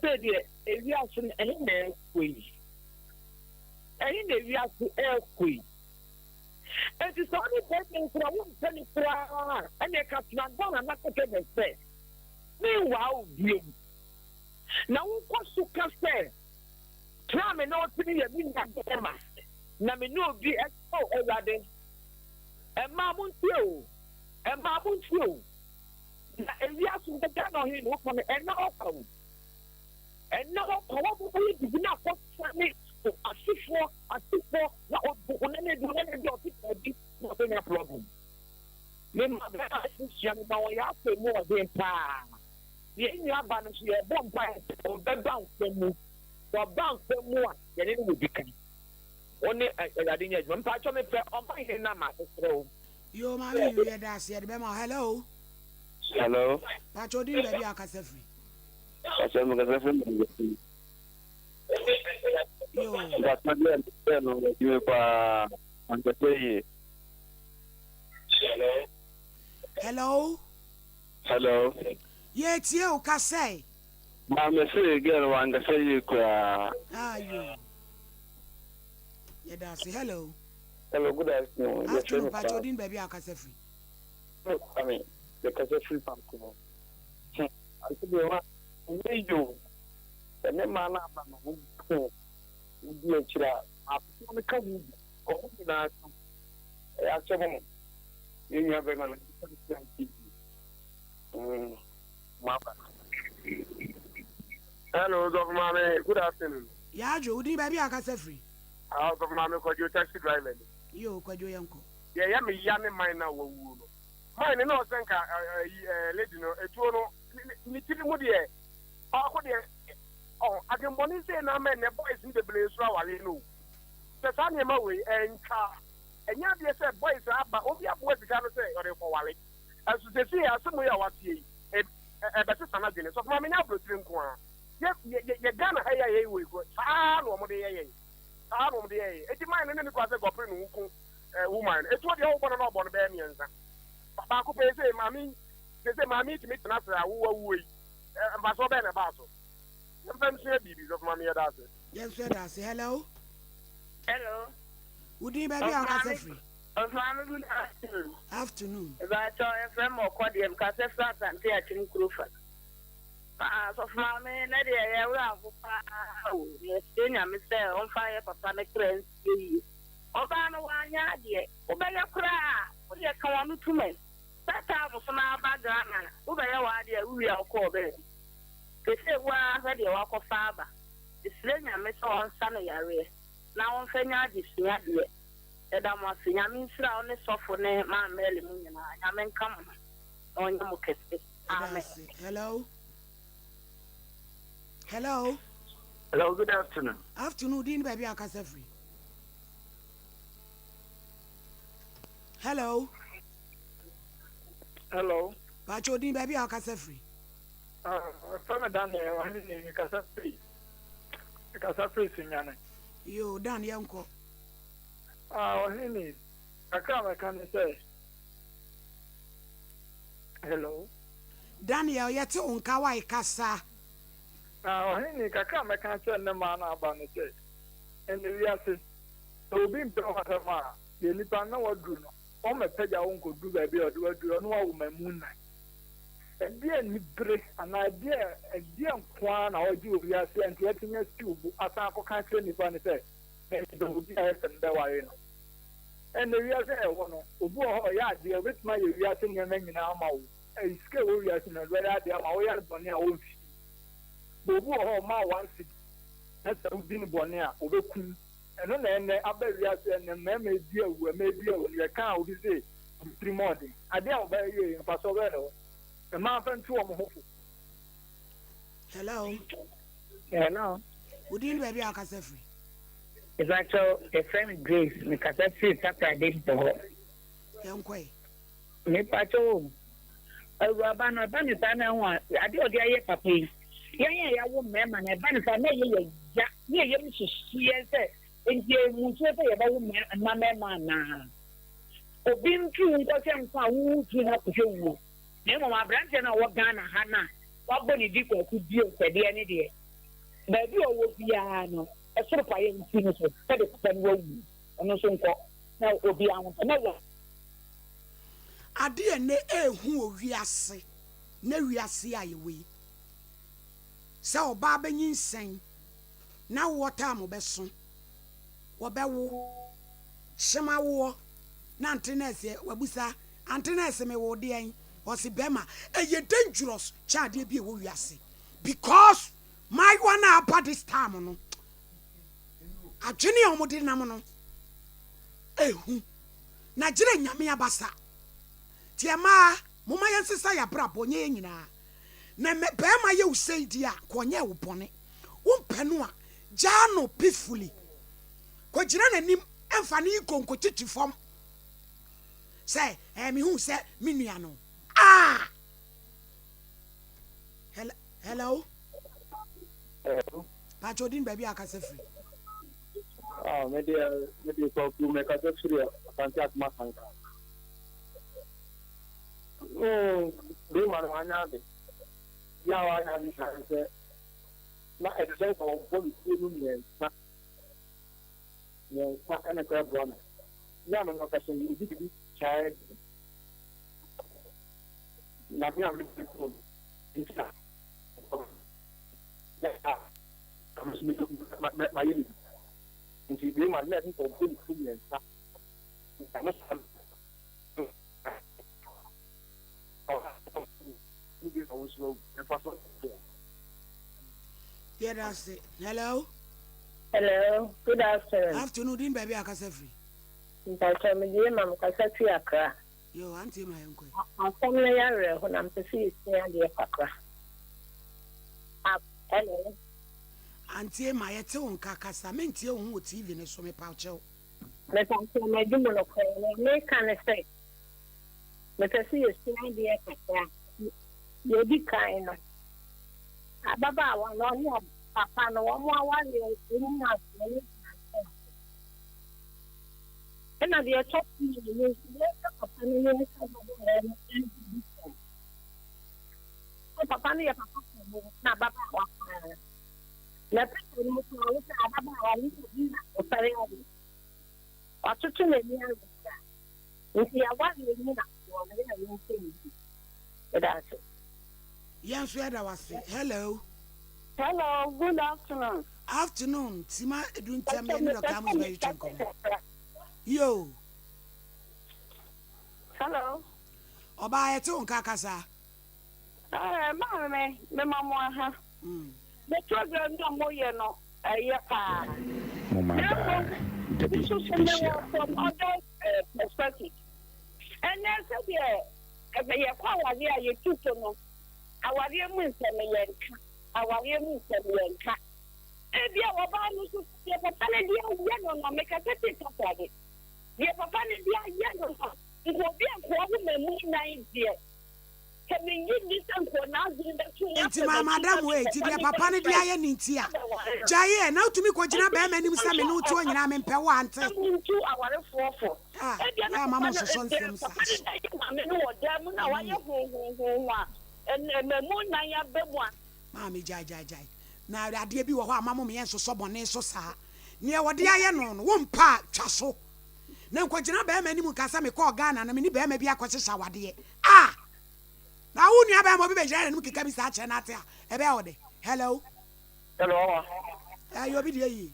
say the aviation and queen and the aviation air queen and it's only person from one and they can not and not to say meanwhile you now what to say try me not to be a big na me no be so everyday and mamuntiu na aviation the can on him come and now come we do not for me asifo na onene do no problem me ma ba asisian na o ya fe mo de pa ye ni aba no so ye bom pa o be bank mu o bank mu a ye ne wo dikan oni ade nya juma mpa cho me pe o ma he na ma sesro yo ma me you hear that say be ma hello hello Pacho din baby akasefi Asa mo kasa fun mo. Yo. But my dear, no, you pa ang kasi. Hello. Hello. Ye tie o ka say. Ma me say girl wan ga say kwa. Ah you. Yeah, that's it. Hello. Hello, good afternoon. Afternoon, Pachodin baby akase free. I mean, the kasa free pam ko. I said you want me you. And then man ba no ko. Ndi e kira. A me ka mu. Ko na ya chemo. You have a man. Hello, Dr. Mame. Good afternoon. Yeah, Joe, Udi baby akase free. Out of Mame, because you're taxi driver. Yo, kwajo yanko. Yeah, yeah, me yam mine now. Mine, no, thank lady, no, a tuono, Nitty Moody. Oh, I can only say, no man, the boys in the blaze, no. The Sunny Maui and car. And yet, they said, boys are, but only up what the car say, or for Wally. As they say, somewhere I was here, a better son of Guinness of Mammy now, drink one. Yes, you're gonna hire a week. Ah, no more day. Ah, no day. It's mine, and then it was a goblin woman. It's what you open up on the Bamians. Papa could say, Mammy, they say, Mammy to meet another who are we. And was so bad about it. Sometimes you're babies of Mammy does it. Yes, sir, that's it. Hello. Hello. Udi baby akase free. Mama, good afternoon. Afternoon. That's all a friend more cordial because I start and say I can Crawford. So, Mamma, Nadia, yes, Mr. On fire, Papa, my friends. Obama, one yard, obey your cry. What you come to me? That time was from our background. Obey your idea, we are called it. They say, well, I heard you walk of father. It's letting a miss on Sunday area. Now on Fenya, this year. And I'm a thing. I mean, on the sofa name, my Melly Moon, I mean, come on your mocket. Hello. Hello. Hello, good afternoon. Afternoon, Dean baby akase free. Hello. Hello. Pachodin baby akase free. From Daniel, I didn't Casa Free. Casa Free, Signane. Yo, Dan yanko. Henry, I can say. Hello. Daniel, yet on Kawai Kasa. Henry, I can't send the man about it. And the reason, so being to Hatama, the Lipana or Bruno, or my peg, I won't go do baby or do a no woman moonlight. And dear Nibre, an idea, a dear Kwan, or do we are saying to letting us to Asako can't say anything. And the Buddha and the Wayne. And the real say, oh, yeah, dear, with my reaction and then in our mouth, a scale reaction and whether they are our Bonia old. Bobo, my one city. That's a Udin Bonia, Obeku. And then the other reaction and the may deal with maybe your account, you say, 3 morning. I dare obey you in Pasovero. The mountain to a hopeful. Hello. Hello. Udin baby akase free. It's actually a friend Grace, because I see that I did for her. Young quay. Me pacho. Rabana Banitana one. I do the air papi. Yeah, won't remember. And Banitana, yeah, you should see it. And you will say about women and my man. Oh, being true, what I'm found to have to show. Never my branch and our Ghana Hannah. What Bonnie Dick could deal for the any day. But you will be a sort of fire in Phoenix, and also now will be on another. I dear ne who we are say, ne we are see I we. So, Babin saying, now what time will be soon? What bewo Shema war, Nantinese, Wabusa, Antinese me wo dear, or si Bema, a ye dangerous child be who we are see. Because my one up at this time, a junior modinamono. Nigeria nyame abasa. Tiama, mama yansisa ya bra bonye nyina. Na me bema ye u say dia konye wo bone. Wo mpenu a jano peacefully. Ko jira nanim emfa ne konko titi fom. Say, me hu say me nua no. Ah! Hello. Pacho din baby akase free. Maybe for to make a free contact Masanga. Do Marwana. Now I have this. Not at the same time, what is not an crab runner. Young and question, you did be child. Nothing I'm looking for. My unit. And she did my letting for good and stuff. I must have. Yeah, that's it. Hello? Hello, good afternoon. Afternoon, din baby akase free. Mpacha me die mam kasa tu akra. Yo, auntie my uncle. Asam na yare ho na mpesi isia de kakra. Hello. Auntie my yete won kakasa, mentie won wo TV ne so me pauche. Me tanto me du mo no ko me kan say. Me pesi isia de kakra. Ye di kan no. Ababa wa no ni papa no wo mo awale ni na so. And at the top, you Papa, na Baba, let me Yes, where that was. Hello. Hello, good afternoon. Afternoon. Sima don't tell me no come very come. Yo. Hello. Oba yete on kakasa. Ma me mama ha. The program no mo ye no pa. Mama da This is from other perspective. And then so there ye kwa wade a ye tuto no. Awade mu nsem yenka. Awade mu nsem yenka. E bia oba no so ye papa na dia ye no make a tete tete. Ye papa na dia ye no. It will be a problem in 9 years. Coming in this and for now, Enti ma madam we ti dia papa ne dia ye ninti a. Jaye na utumi ko gina be ma nim sa me no tu onyina me mpe wa ante. Into our 4. Ah, ya mama so so nsem sa. Me no odam na wa ye ho and me mu na ya bebwa. Ma me jai. Na ade bi wo ho amamo me yen so so bone so sa. Ne wo de aye no wo mpa twa so. Na nkogina be ma nim kasa me ko Ghana na me ni be ma bi akohyehyɛ wade. Ah! Na wo nua be ma bi be jira nim kika bi sa che na ate a. E be ode. Hello. Hello. You be there yi.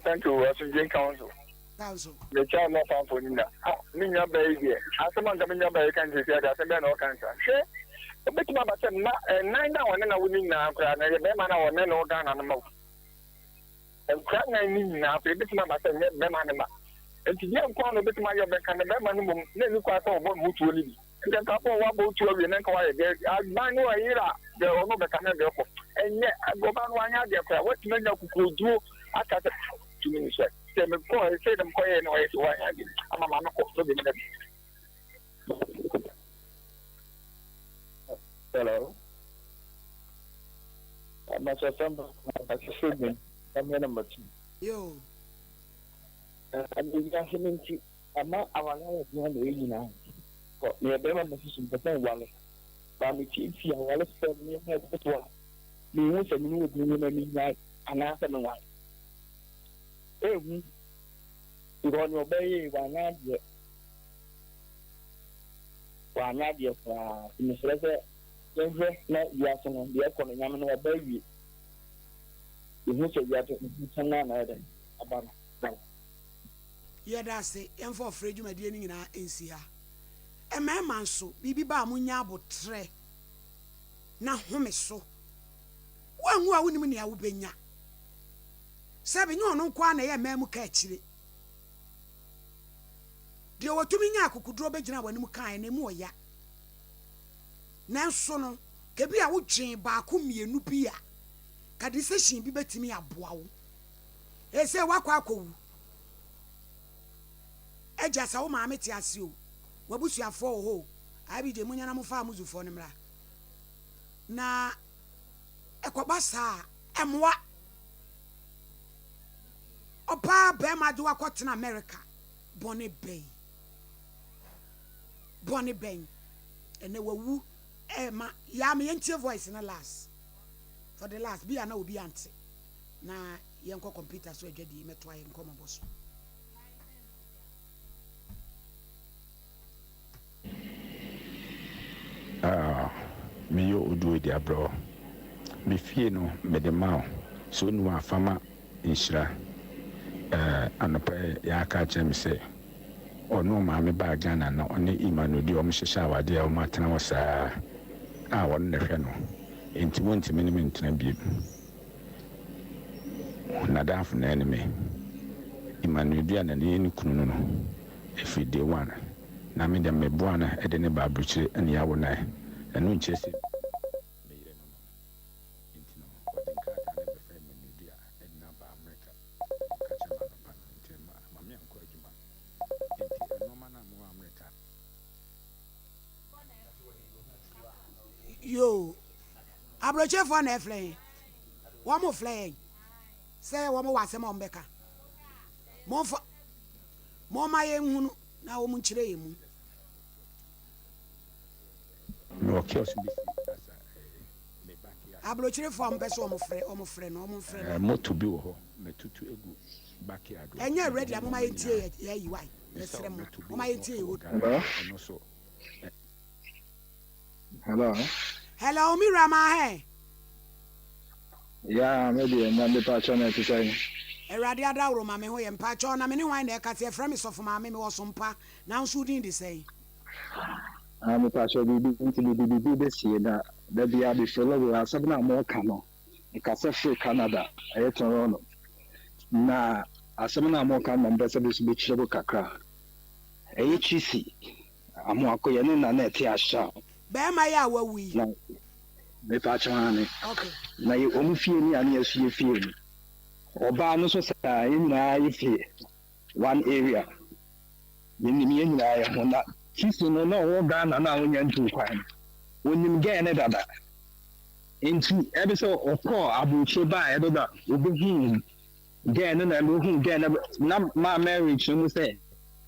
Thank you, Washington Council. Council. The child not found for Nina. Nina baby. As someone coming up by can say that I no cancer. Sure. A bit more about 9 now and then I wouldn't now. And I man or men or down on the mouth. And crying I need now, a bit more about them. And to young corner, a bit more back and the man, then you quite all one mutually. And then couple one boat to you and quiet. I know a year. There are no better than and yet I go back 1 year. What men could do after 2 minutes. Say them quiet and wait. Why I'm a man of hello. I'm not a member of the Sydney. I'm a number 2. Yo. I'm going to I'm not our behind now. But near them, I'm position, but then one. But me, if you are well, me have this one. Me wants a new woman, like an answer no one. You want to obey one idea. One idea for Mr. Not yes, and the economy, I'm no baby. You must have got to about. Yeah, that's it. And for afraid you may be in our NCA. A man so, Bibi ba munya botre. Na home so. One who are winning ya ubenya. Seven you no kwa na ye memu ka chire. De o tumi nya akukudro be gina wani mu kan na mu oya. Nanso no, ke bia wo twen ba ko mienu bia. Ka decision bi betimi aboa wo. E se wakwa akowu. Eja sa wo maame ti ase o. Wabusuafo ho. Abi je munya na mo fa amuzufo ne mra. Na ekoba sa emwa opa be ma do akot na America Bonnie Bay ene wawu ma ya me yentie voice na last for the last be na obi ante na yenko computer so adwadi meto aye nkomo boso me yo odu di abro me fie no me de ma so nu afama inshira anopa ya aka chem se ono ma me ba Ghana na one Emmanuel di o mhyehyɛ awade a o matena wo saa a won ne hwɛ no enti wonti me ne me ntena bi na daf na enemy Emmanuel di na ne ni kunu no every day one na me dem me boa na e de ne ba bruchire ene ya wo na enu nchese me yire no enti no o de nkata na be fe Emmanuel di a na ba America ka chama no pa enti ma me anko adwuma enti eno ma na mo America yo abroche for na eflen wo mo flen say wo mo wase mo mbeka mo ma ye nhunu na wo mo nchire ye mu no kios bi asa me backyard abroche for mbese wo mo frɛ no moto bi wo ho metutu egu backyard enye ready am ma ye tie ye yi wai mesrɛ mo ma ye tie wo no so hello mira ma he ya me de na me pa chona ti sai erade adawro ma me ho ye mpa cho na me ne hwan na e ka te frɛ me sofo ma me wo sompa na nso din de sei me pa cho bi be sie na da bia be follow we asab na mo ka no e ka se free Canada e Toronto na asab na mo ka no be se be chire kakra e chisi amo akoye ne na na ti asha be ma ya wawi na me pa cho ani okay na ye omu fie ni ani asu fie ni oba no so sa yin na ye fie one area yin ni yin na ye ho na chisi no no wo Ghana na wonya ntu kwan wonim ge ne dada enti ebe so okọ abuche ba e dada obi hu ge ne na lo hu ge na ma marriage no say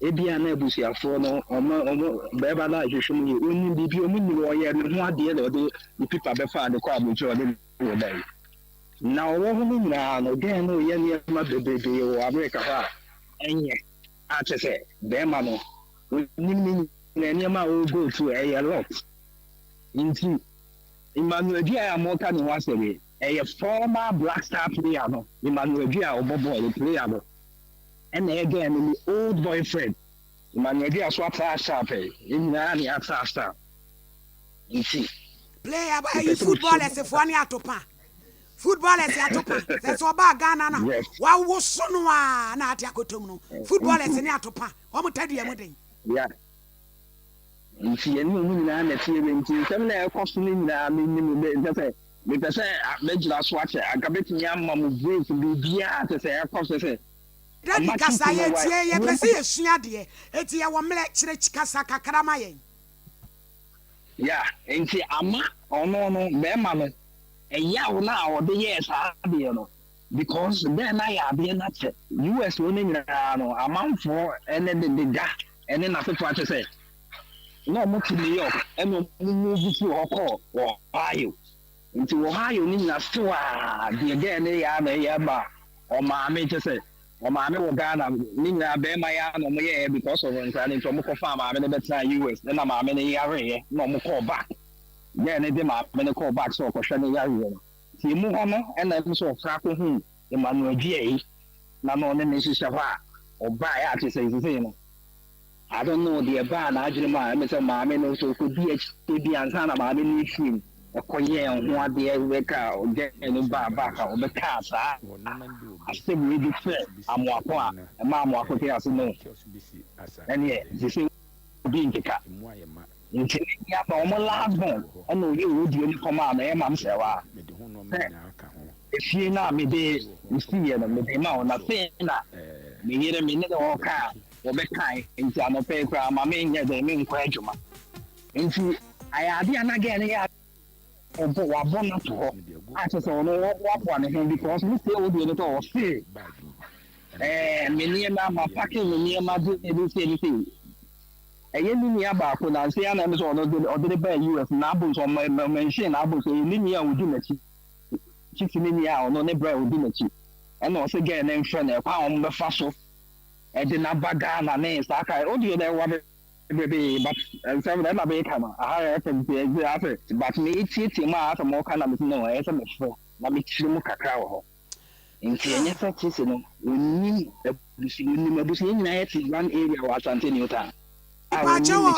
ebia na ebusiafo no omo beba na hwehwe mu ye onim bibi omu wo ye ne ho ade na ode ni pipa be fa de kwa abuche ode wo dai na wo hu nyina no ge no ye ne ma bebebe wo America ha enye a chese be ma no onim ni ma wo go to a lot into Emmanuel Dia Amota ni wasere a former Black Star player no Emmanuel Dia obobo player no and again the old boyfriend Emmanuel Dia swap sharp in ni asa into player ba you football as for ni atopa football as atopa that's oba Ghana na wa wo so no a na ati akotom no football as ni atopa o mo tadu am den yeah nti eni omu nyina na tie be nti sem na ekoso ni nyina me nse me pese mejira so ache agabeti amma mu brief bibia se ekoso se dadi kasa ye tie ye pese ye sua de eti ye wo mle kire kasa kakra ma ye ya nti ama ono no be ma no eya wo na wo de ye sa de no because then na ya be na che US wo ni nyina no amanfo ene de ga ene na fe to ache se no mo to New York eno mo bufu hoko Ohio nti Ohio ni na so a de again ya na ya ba o ma me se o ma me wo Ghana ni na be ma ya no mo ye because of nkan nti mo ko fa ma me ne betra US na ma me ne ya re no mo call back ya ne de ma me ne call back so ko hwe ne ya re ti mu ho no na mo so fra ko hu Emmanuel Gie na no ne ne shisha fa o ba ya ti se no I don't know the ban ajima me say ma me no so could be HTB and sana ma me ni film e koye ho ade we ka o de no ba ka o be ka sa I say we be fair amoako a ma amoako te ase no and yeah this is being the cat nti ya ba o mo last born and no you do any command e ma mse wa if you na me de see no me de ma na say na me yere me ne o ka obekai nti anope kwa ma me nya de me nkwa adwuma nti ayade anage ne ya ọbọ wabọ na to hɔ akyɛ sɛ ɔno waboa ne ho because ne sɛ ɔdi ne tɔ ɔse me nneɛma ma pake me nneɛma de ebi sɛ ebi sɛ ɛyɛ ne nua baako na nse ana me sɛ ɔde de baa US na abo nso ɔmɛnhyɛn na abo nso ɛyɛ ne nua a ɔdi n'akyi kyiti ne nua a ɔno ne bra ɔdi n'akyi ɛna ɔsɛ gɛɛ ne nhwɛ na ɛkwa a ɔmo bɛfa so ɛde n'aba Ghana ne saa ka ɔdi yɛ wa baby but some them be come I FM be after but me it ma asa mo kana me no e se me fo na me chiri mu kakra wo ho nti enye fa chisi no onni abusi nyina yet one area wa Asante Newton pa chawo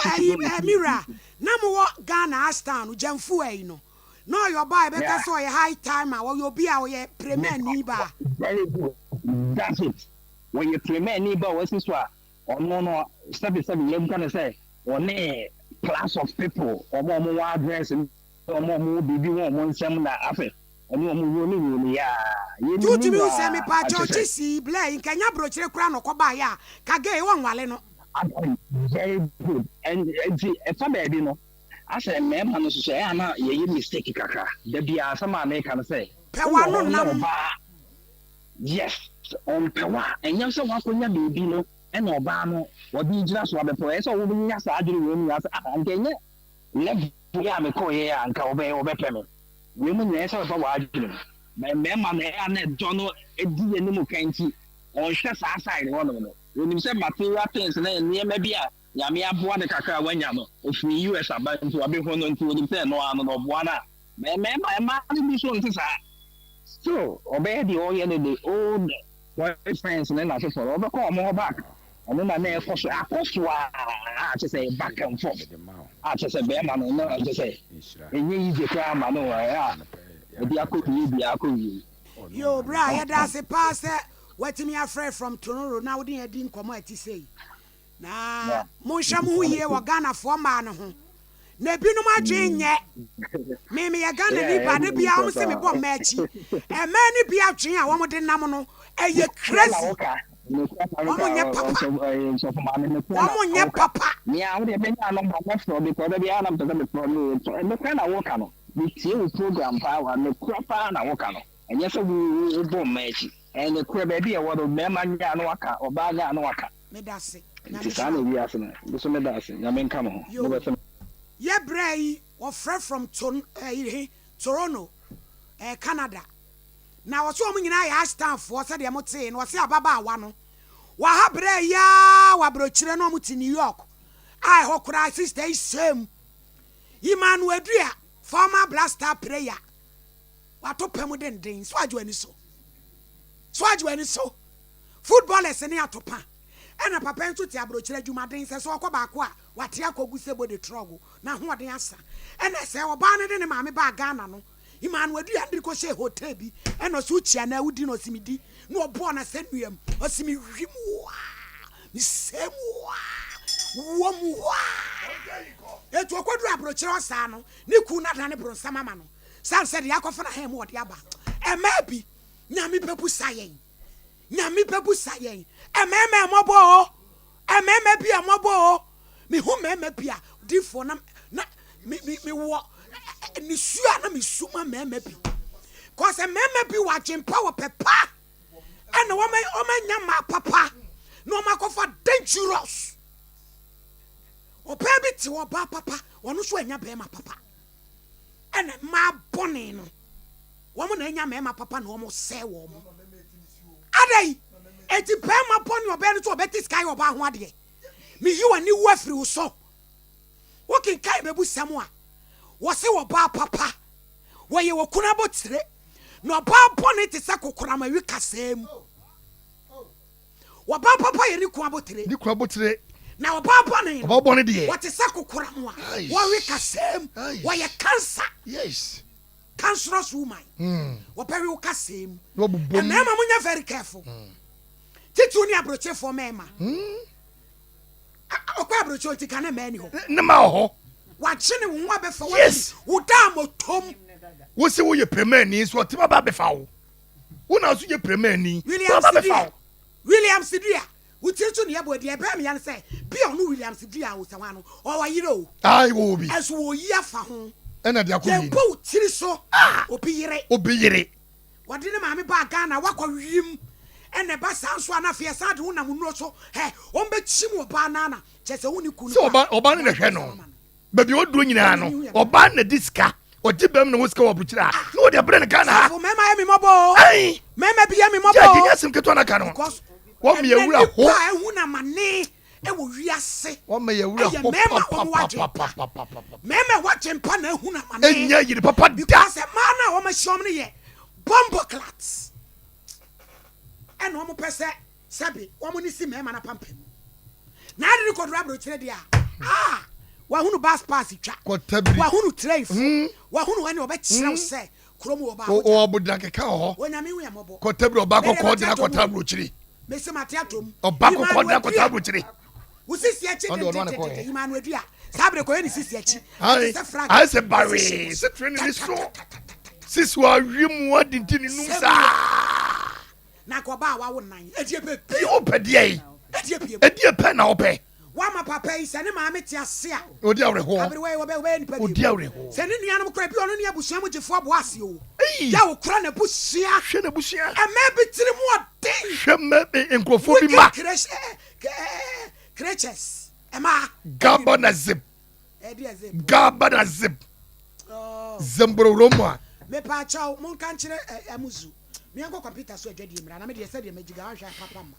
Mira na mo Ghana Astan jamfu ai no no your boy be ka so ye high time a wo bi a wo ye premier ni ba very good that's it when you premier ni ba wo siso a no 77 you gonna say one class of people omo address omo bibi omo nsem na afa omo woni ya you to me say me pa church si blay nkanya brochire kura no ko ba ya kage e won wale no very good and efa baby no asa me ma no so ya na ye mistake kakra da bia sama na ka no say pe wa no nam yes on pe wa enya so wa konya baby no ɛna ɔbaa no wɔde gyina so abɛpɔ ɛsɛ ɔwo nya saa adwene wɔ mu asa anka nye level ya me kɔ yɛ anka ɔbɛpɛ me we mu nyɛ sɛ ɔfa wɔ adwene mu mɛma na ɛyɛ na ɛdɔ no edi yɛ ne mu kanti ɔnhwɛ saa side hɔ no wonim sɛ material things na nneɛma bi a nyame aboa ne kakra wanya no ofiri US aba nti wabɛhɔ no nti wonim sɛ no ano no ɔboa na mɛma ɛma ne bi so nte saa so ɔbɛyɛ deɛ ɔyɛ no de old boyfriends ne na so for ɔbɛkɔ ɔmo back ɔno na ɛkɔ so akɔso a kyɛ sɛ back and forth a kyɛ sɛ bɛrima no na kyɛ sɛ ɛnyɛ yize koraa ma no a ɛde akɔwie bi akɔwie yo bra yɛda ase paa sɛ watumi afrɛ from Toronto na wode yɛdi nkɔmmɔ ati sei na monhwɛ mo ho yie wɔ Ghanafoɔ maa no ho na ebinom adwen nyɛ me yɛ Ghana ni ba ne bia wɔn sɛ me bɔ mma akyi ɛmɛ ne bia adwen a wɔn de nam no ɛyɛ crazy wɔn nyɛ papa nea wode bɛnya no ma mɛfrɛ de kɔda bia na mpɛ sɛ mefrɛ no mekora na woka no metie wo program paa wa mekora paa na woka no ɛnyɛ sɛ wobɔ mma akyi ɛne kora baabi ɛwɔ no mmarima nya no waka ɔbaa nya no waka medase nti saa na wiase no biso medase nyame nka mo ho yɛbrɛ yi wɔfrɛ from Toronto Canada na wɔso wɔn nyinaa yɛ ashtanfoɔ sɛdeɛ mo tee no wɔse ababaawa no waha brɛ ya wabrokyire no mo te New York ai hɔ koraa sister yi same Imanu Adria former blaster player wato pɛmu denden so adwo ani so footballers ne atopa ɛna papa nso te abrokyire adwumaden sɛ so ɔkɔ baako a wate akɔgu sebo de trogo na hoɔden asa ɛna sɛ ɔbaa ne de ne maame ba Ghana no Imanu Adria ndiri kɔ hyɛ hotel bi ɛna so chia na wudi no simidi na ɔbɔ na sɛ nuam ɔsimi hwim wa ni sem wa wom wa etu ɔkɔdu abrokyire ɔsa no ne ku na dane bronsam ama no san sɛ de akɔfa na hem wɔde aba ɛma bi nyame pepu sayen ɛmɛmɛ mɔbɔ ɛmɛmɛ bi amɔbɔ me hu mɛmɛ bi a difo na me wɔ ni sua na me suma mɛmɛ bi cause mɛmɛ bi wa jempa wɔ pepa ɛna wɔmɛ nya ma papa na wɔmɛ akɔfa dangerous ɔpɛ bi te wɔ ba papa wɔno so anya bɛma papa ɛna ma bɔne no wɔn na anya mɛma papa na wɔn sɛ wɔn adai eti bɛma bɔne ɔbɛ no so ɔbɛte sky ɔba ho adeɛ me yi wɔ ni wo afiri wo so wokin kai bebu samu a wɔse wɔ ba papa wɔyɛ wɔ kuna botire na ɔba bɔne te sɛ kokora ma wi kasɛm wɔ ba papa yɛ ni kuna botire na ɔba bɔne deɛ wɔte sɛ kokora mu a wɔwe kasɛm wɔyɛ cancer yes cancerous woman wɔpɛwe wo kasɛm mɛma mo nya very careful titu ni abroche for mɛma ɔkɔ abroche ti kana mɛni hɔ ne ma hɔ wakyene wo ho abɛfa yes wo da motom wo se wo yɛ premani so ɔtema ba bɛfa wo wo na so yɛ premani William Sidria utitu ne yɛbɔ deɛ bɛm yan sɛ bi ɔno William Sidria wo sawa no ɔwɔ yire o ai wo bi ɛso wo yi afa ho ɛna de akɔ yɛbɔ tiri so obi yere wɔde ne maame ba Ghana wakɔ wiem ɛna ba saa nso anafie saa de wonam nuo so ɔmbɛkyi mu ɔbaa nana kyɛ sɛ woni kunu sɛ ɔbaa ne hwɛ no baabi ɔduro nyinaa no ɔbaa na di sika ɔgye bɛm na wo sika wɔ abukyire a na wɔde abrɛ ne Ghana ha mɛma yɛ me mmɔbɔ mɛma bi yɛ me mmɔbɔ yɛ gyenya sɛm ketewa no ka no wɔma yɛwura ho ɛhu na mane ɛwɔ wiase wɔma yɛwura ho mɛma wɔgye mpa na ɛhu na mane ɛnya yere papa da because maa no a wɔmahyɛm no yɛ bombo clats ɛna ɔmo pɛ sɛ sɛbi ɔmo ne si mɛma no pampam na ade ne kɔdoro aborɔkyerɛ deɛ a wahunu bus pass twa wahunu train wahunu wani ɔbɛkyerɛ wo sɛ kurom wɔ ba o abodina keka hɔ onyame hu yamɔbɔ kɔtabiri ɔba kɔkɔɔ de na kɔta aburokyire mesi mate atom ɔba kɔkɔɔ de na kɔta aburokyire wo sisi akyi de imanu adua saa bere kɔyɛ ne sisi akyi ayɛ sɛ bare sɛ trɛ ne so sisi wa awie mu adinti ne num saa na kɔba a wawo nan adie pɛ bi ɔpɛ deɛ yi adie pɛ na ɔpɛ wama papa yi sɛ ne maame te ase a odi awerɛhoɔ wɔbɛyɛ nipa bi odi awerɛhoɔ sɛ ne nuanom kora bi ɔno ne abusua mu gyefoɔ aboa ase o yɛ wo kora n'abusua hwɛ n'abusua ɛmɛ bi tiri mu ɔden hwɛ nkurɔfoɔ bi ma creatures ɛma gaba na zip zembororo mu a mepa akyɛw monka nkyerɛ amuzu meɛnkɔ computer so adwadie mmra na medeɛ sɛdeɛ magyiga wahwɛ papa ma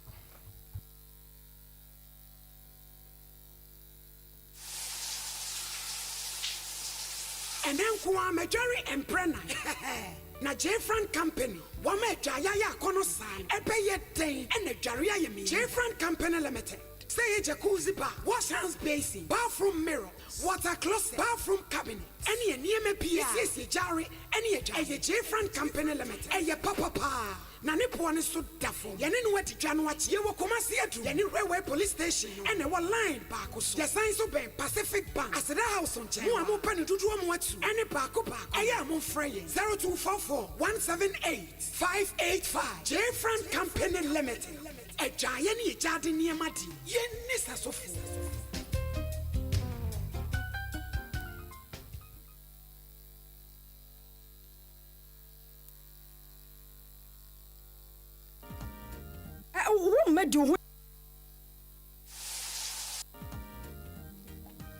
and then kwa majori emprena na J-Fran company wama ejaya ya kono san ebe ye den and ejari ya yemi J-Fran company limited say jacuzzi bar wash hands basin bathroom mirror water closet bathroom cabinet any nieme pia isi jari any ejaya J-Fran company limited eye papa na ne po ne so dafo ye ne no atidwa no akie wo komase adu ye ne railway police station and e line baako so ye sign so ben Pacific Bank aseda house on che mo amo pa ne dudu amo atu ene baako eye amo frey 0244 178 585 J-Fran company limited ejaye ne ejade ne amadi ye ne sasofo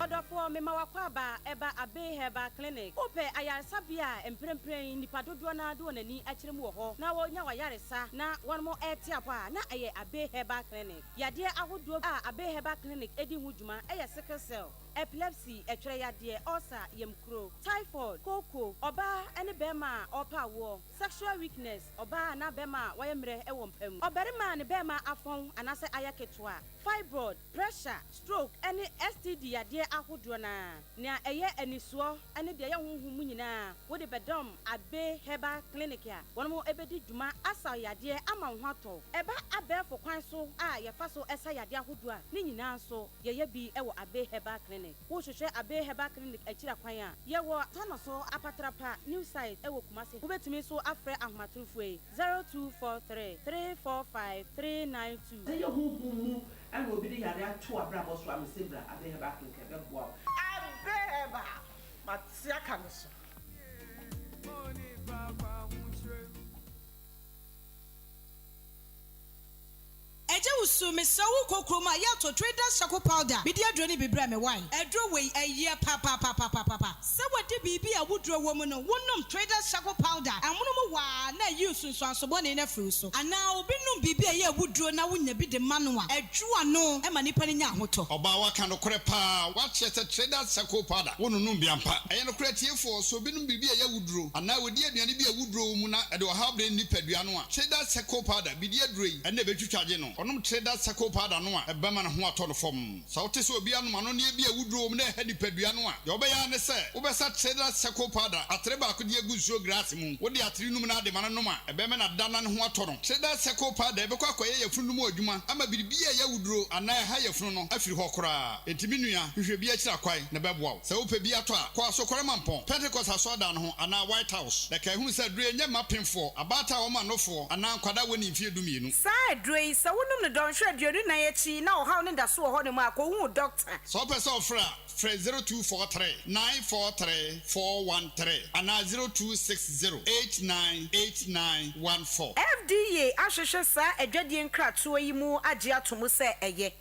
Odofo me mawakwaba eba abe heba clinic ope ayaresabia emprempren nipa dodo na do nani akyerem wo ho na wonya wayaresa na wonmo etiapa na aye abe heba clinic yade ahodo abe heba clinic edi hudwuma eye sickle cell epilepsy etwere yade ulcer yemkro typhoid koko oba ene bema opa wo sexual weakness oba na bema wayemre ewo mpam oberima ne bema afon anase ayaketwa fibroid pressure stroke ene STD yade ahodo na eye enisuo ene de ye honhum nyina wo de bedom abe heba clinic ya wonmo ebedi dwuma asa yade ama hwato eba abefo kwan so ye fa so esa yade ahodo a ne nyina so ye bi ewo abe heba clinic wo hwehwe abe heba clinic akira kwan a ye wo tono so apatrapa new site ewo kumase wo betumi so afre ahmatrufue 0243 345 392 say yo and will be the area to a bravo swam sibra abe heba clinic ebe Abeba, Matsia Canis. Eje usu me sawu kokroma ya to traders shako powder media droni bibra me wine edro we eye papa se wade bibi a wudro wo mu no wonnom traders shako powder amono mu wa na use nso asobone na fru so ana obi nom bibi a ye wudro na wonya bi de mano a edwo ano e ma nipa nya ahoto oba wa kan no kore pa wa chese traders shako powder wonnom biampa eye no kore tiefo so bi nom bibi a ye wudro ana wodi aduane bi a wudro mu na e de ohabre nipa duano a traders shako powder bidi adroi e na betwitwaje no onom trader circle powder no a eba man ho ato no fom so wote so obi anoma no ne bia wudro mu na hadi padua no a ye obeya ne se obesa trader circle powder atreba akodi agu so grass mu wode atri num na de man no ma ebe me na dana ne ho ato no Trader Circle Powder ebe kwa akoye yefunu mu adwuma ama biribi a ya wuduro ana ha yefunu no afiri ho kora entimi nua hwehwe bi akira kwai na beboa se wo pe bi ato a kwa so kore mampon Pentecost asoda no ho ana White House da ka hu se dure nya mapemfo abata wo ma nofo ana nkwada woni mfie dumienu sa dure se wonum ne don hwe aduonu na yachi na wo haw ne da so ho ne mu akohu doctor so pese ofra 0243 943 413 ana 0260898914 FDA ahwehwe sa adwadie nkrato yi mu agye atomo se eye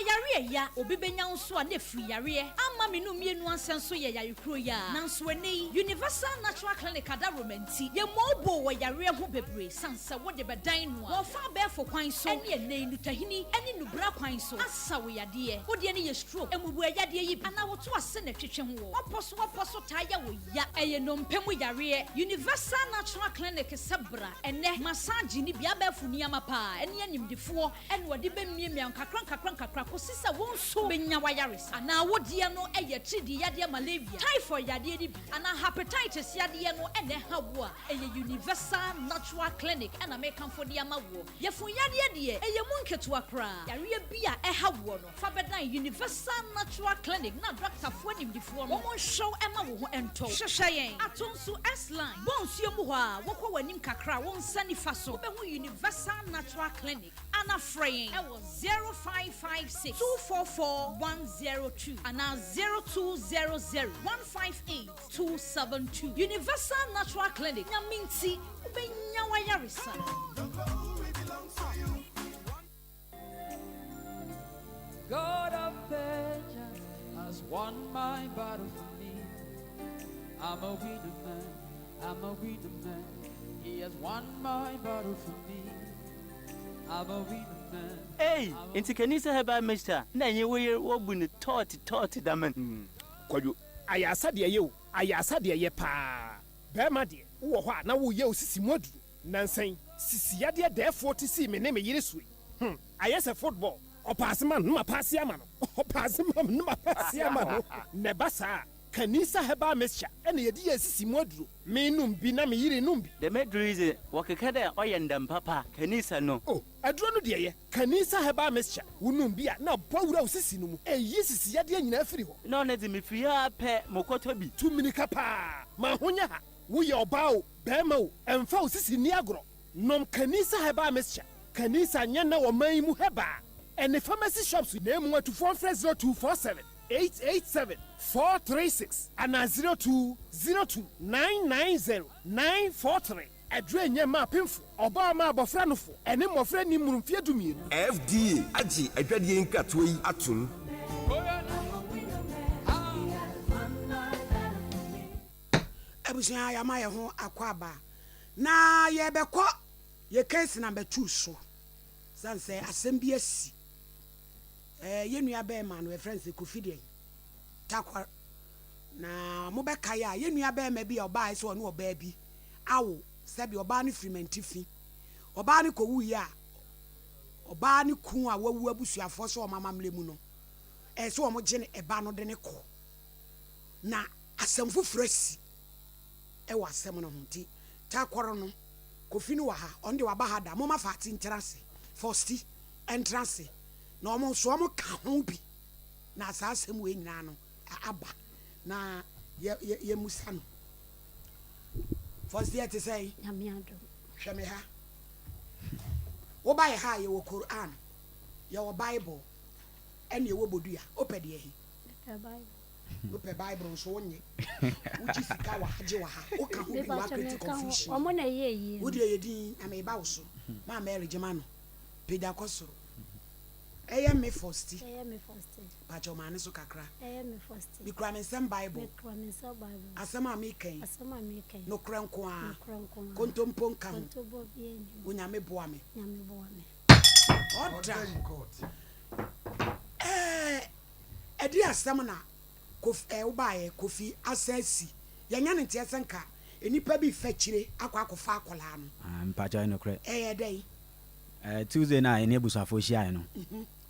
yare ya obi benya nso a na free yare ama me no mienu ansenso ye yare kro ya nanso eni Universal Natural Clinic ada romanti ye mobo wo yare ho bebre sanse wo de bedan no wo fa be fo kwan so ene ene nutahini ene nubra kwan so asa wo yade ye wo de ne ye stroke emubu yade yi ana wo to ase na twetwe ho woposo ta ya wo ya eye no mpemu yare Universal Natural Clinic sebra ene massage ni bia ba funi amapa ene animdefo ene wo de be miemia kakran kosisa wonso benya wayares ana wodie no eye tridi yade malaria typhoid yade ni bi ana hepatitis yade no ene hawo a eye Universal Natural Clinic ana mekan fo de amawo yefun yade de eye munketo akra yare bia hawo no fa bedan Universal Natural Clinic na doctor fo nimdifo no mo show ema wo ho ento hwehweyen atonso S-line bonsuo mu ho a wokọ wanim kakra won sani fa so be ho Universal Natural Clinic ana fraying e was 0556 244 102 and 0200 158 272 Universal Natural Clinic nyaminti ubenya wayarisa. God of vengeance has won my battle for me. I'm a winner man. He has won my battle for me. I'm a winner man. Hey, into Kanisa Heba Mister. Na you will win the tort daman. Kwaju, ayasa de ye pa. Bema de, wo hwa na wo ye osisi modu. Nansen, sisi ya de therefore to see me name yire sui. Ayasa football. Opasman numa pasi ama no. Opasman numa pasi ama no. Nebasa. Kanisa Heba Mister. Ene ye di sisi modu. Me numbi na me yire numbi. The medru is wakakada oyandam papa. Kanisa no. Oh, adro no de ye. Kanisa Heba Mister. Unumbi a na bawura osisi no mu. Sisi ya de nyina afiri ho. No na de me fia pe mokoto bi. 2 minika pa. Ma honya ha. Wo ye oba o, bema o, emfa osisi ni agro. Nom Kanisa Heba Mister. Kanisa nya na wo man mu heba. And pharmacy shops with name 0247 887 436 and 0202 990 943. Adre nya ma pemfo oba ma abofra no fo ene mofra ni murumfie dumie FDA agi adwadie nkato yi atum abusia ya ma ye ho akwaba na ye bekọ ye case number 2 so sanse asem asi ye nua be ma no friends Kofidie takwa na mo be kai a ye nua be ma bi oba so no oba bi awo sebi oba ni frimentifi oba ni kowu ya oba ni kun a wawu abusuafo so mamamle mu no so o mo gye ne eba no de ne ko na asem fufurasi wa asem no hunti takworo no Kofi no wa ha onde wa ba ha da mo ma fa ati ntrase first entrance na omo so omo ka ho bi na asasem we nyina no aba na ye musa no first year to say yamiado hweme ha wo ba ye ha ye wo Quran ye wo Bible ene ye wo bodua opede ye Ope Bible so onye uchi sika wa haje wa ha o ka ho bi wa create confusion omo na ye yi wo de ye din ame ba wo so ma Mary Jemano peda kosoro eye me first pa jo mane so kakra eye me first bi kra me sem Bible asema me kan no kranko a kontompo nka ho onya me boa me order edi asem na Kofi ubaye Kofi asasi yanya ne ntia senka enipa bi fachire akwakofa akola no mpacha no kre dey Tuesday na ene busafo hia no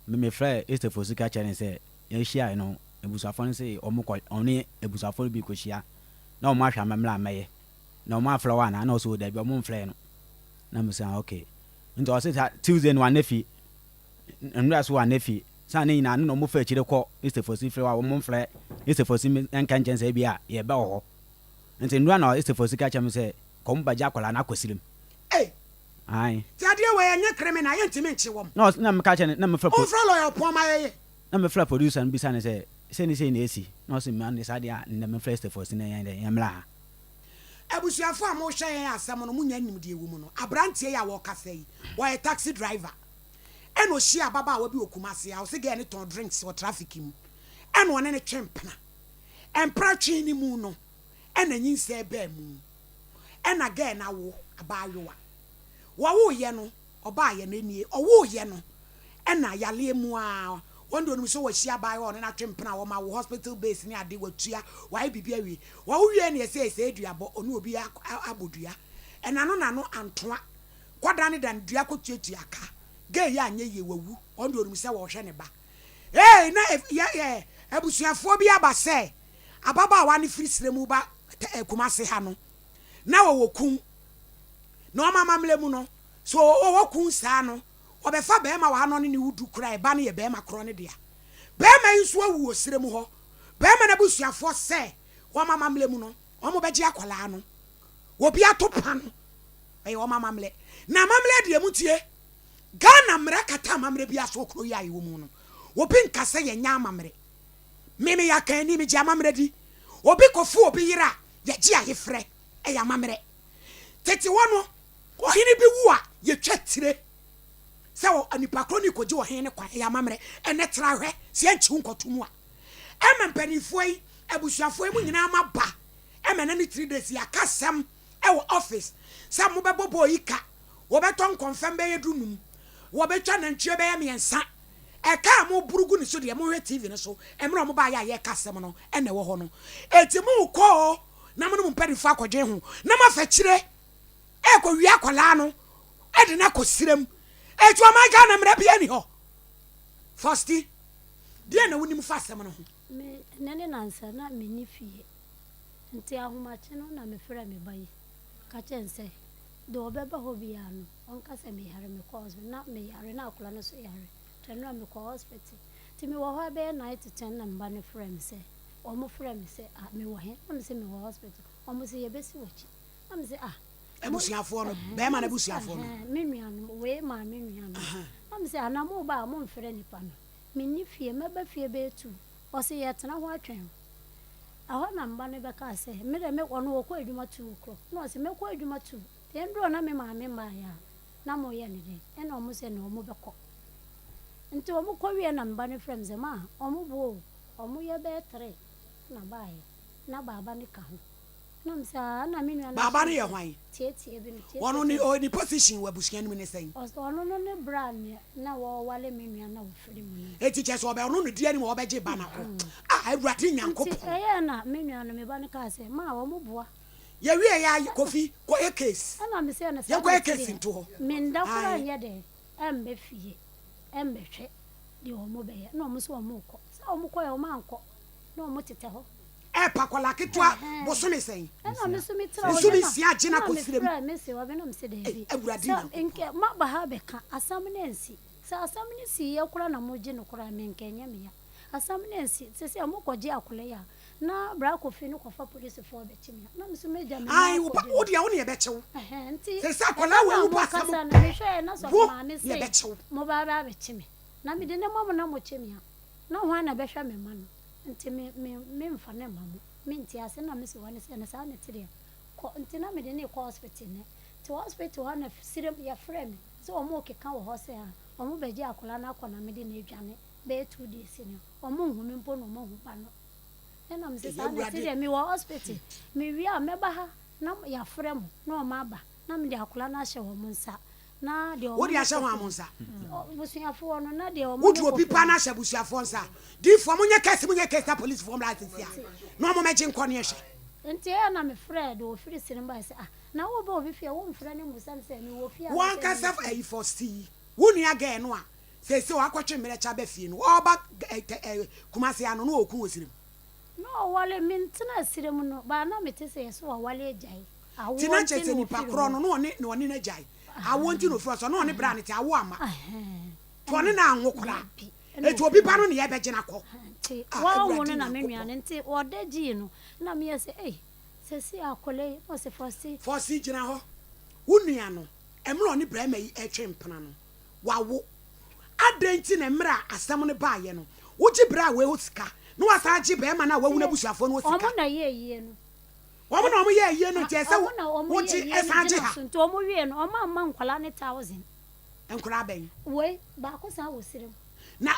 me frɛ Estefo sika challenge say ye hia no ebusafo no say omukọ oni ebusafo bi kohia na omo ahwa mamla amaye na omo afra wa na so da bi omo mfra no na me say okay nti o say Tuesday no anafi nra so anafi sa ne nyina no mo fa chire kọ istefosi frɛ wa omo mfra istefosi enka nchense bi a ye ba ho nti nra na istefosi ka chem say kom baja kwala na kwasirim ai ti ade we anya criminal ye ntimi nchi wom no na me ka che na me fra o fra lawyer pon ma ye na me fra producer bi sa ne say ni esi no se man this idea na me fra istefosi na yan mla abusuafo a mo hwe yan asem no munya nim de ewu mu no abrantie ya wo kasa yi wo ye taxi driver eno hia baba a wo bi okumase a wo se ge ne ton drinks for traffic mu eno one ne twempena empra twi ni mu no ena nyinse ba mu ena ge na wo abayowa wo ye no oba ye na nie owo ye no ena yale mu a wondo no so wahia abayowa ne na twempena wo ma wo hospital base ni ade watua wa bibia wi wo wie ne se eduabo onu obi abodua ena no na no antoa kwada ne dan dua kotuatua aka ge ya anye ye wawu wondo no se wo hwe ne ba na ye abusuafo bi aba se ababa wa ne firi sremu ba kumase ha no na wo kun na o mama mlemu no so wo kun sa no obefa be ma wa no ne wudu kura e ba ne ye be ma kro ne dia be ma nso awu osremu ho be ma na busuafo se wo mama mlemu no o mo beje akwala no wo bi atopa no e wo mama mle na mamle de mu tie Ghana mra kata mamre bi aso kro ya yi wo mu no wo bi nkase ye nya mamre meme ya kan ni mi je mamre di obi kofu obi yira ye ji ahefre e ya mamre tete wono ohini bi wu a ye twatire se wo anipa kroni koji ohini kwa ya mamre ene tra hwe se anchi nkotomu a emempanifo yi abusuafo yi mu nyina maba emene ni 3 days ya kasem e wo office se mo bebobo yika wo beton confirm be yedunum wo betwa na ntwe be ya miensa e ka mo burugu ni so de mo hwe TV ne so emre mo ba ya ye kasem no ene wo ho no eti mu ko na mo no mpanifo akwadwe ho na ma fa kire e ko wi akola no e de na ko sirem etu ma ga na mra bia ni ho firsti dia na woni mu fa asem no ho me nene nansa na me ni fie nti ahomache no na me fra me bayi ka chense do obeba ho bia no onka se me yare me cause na me yare na akola no so yare tenra me ko hospital ti me wo ho be night 10 na mba ne fra me se o mo fra me se me wo he na me se me wo hospital o mo se ye besi wachi na me se ebusuafo no be ma na ebusuafo no me nuanu we ma me nuanu na me se anamo ba mo mfre nipa no me ni fie meba fie be tu o se ye tena ho atwen aho na mba ne be ka se me de me ono wo ko adwuma tu kro no se me ko adwuma tu tendro na me ma me ma ya na mo ye ne de e na o mo se na o mo be ko nti o mo ko wie na mba ne frem ze ma o mo bo o mo ye be 3 na ba ye na baba ne ka ho na me sa na me nuanu baba ne ye hwan tie bi ne tie wono ni o ni position wa busuan mu ne sen o ono no ne brand na wo wale me nuanu wo firi mu eti che so be ono no dia ni wo beje ba na ko awurade nyankopon eh na me nuanu me ba ne ka se ma wo mo boa ye wie ya kofi ko e case ana me se na ye ko e case nto ho me nda kura ye de embe fie embe hwe de wo mo be ye na mo so wo mo ko sa wo mo ko ye wo man ko na wo mo tete ho e pakola ketwa bosome sen ana me so me tra wo so si agina ko sirem me se wo be no me se de bi awurade nke ma ba ha be ka asam na nsi sa asam ne si ye kura na mo je no kura me nkenya me ya asam na nsi se mo ko je akole ya na bra ko fi no ko fa police for be chimi na me so me ja me ai wo dia wo ne be chew nti se sa kola wo pa asam na me hwe na so ma me se mo ba be chimi na me de ne mo na mo chimi ya na ho na be hwe me ma no nti me mfa ne ma mo me nti ase na me se wone se na sa ne tire ko nti na me de ne ko hospital ne to hospital ha na sire ya frame so o mo ke kan wo ho se ha o mo be je akola na akona me de na edwane be 2 days ni o mo hu me mpo no mo hu pa no na me se sa ne tire me wo hospital me wi a me ba ha na ya frame na o ma ba na me de akola na hye wo mo nsa na de o wo de ahye ho amonsa busuafo no na de o wo du pipa na hye busuafo nsa di fo mo nye kese police form la tsia no mo meje nkɔ ne hye nti na me Fred o firi sirim ba se na wo ba obi fie wo mfra ne musan se me wo fie wan ka sef ai for see wo nua ga no a say akɔtwe mmerɛkya bɛ fie no ɔba kumase ano no oku osirim no wale mintina sirem no ba na mete say so wale agyae tina chese nipa kro no no ne na agyae awonti no fro so no ne bra ne te awo ama to ne na anwo kra etu obi ba no ne ye begina kɔ wa wo no na menua ne nti odaji no na me say sesi akole o se fosi gina ho unua no emro ne bra mai etwe mpana no wawo adanti ne mra asam ne baaye no wogi bra we osika no asaji be ma na wawu na busuafo no osika omo na ye no omo na omo ye no je se wogi esaji ha nto omo wie no omo amma nkwala ne 1000 enkwala ben we ba ko sa wo sirem na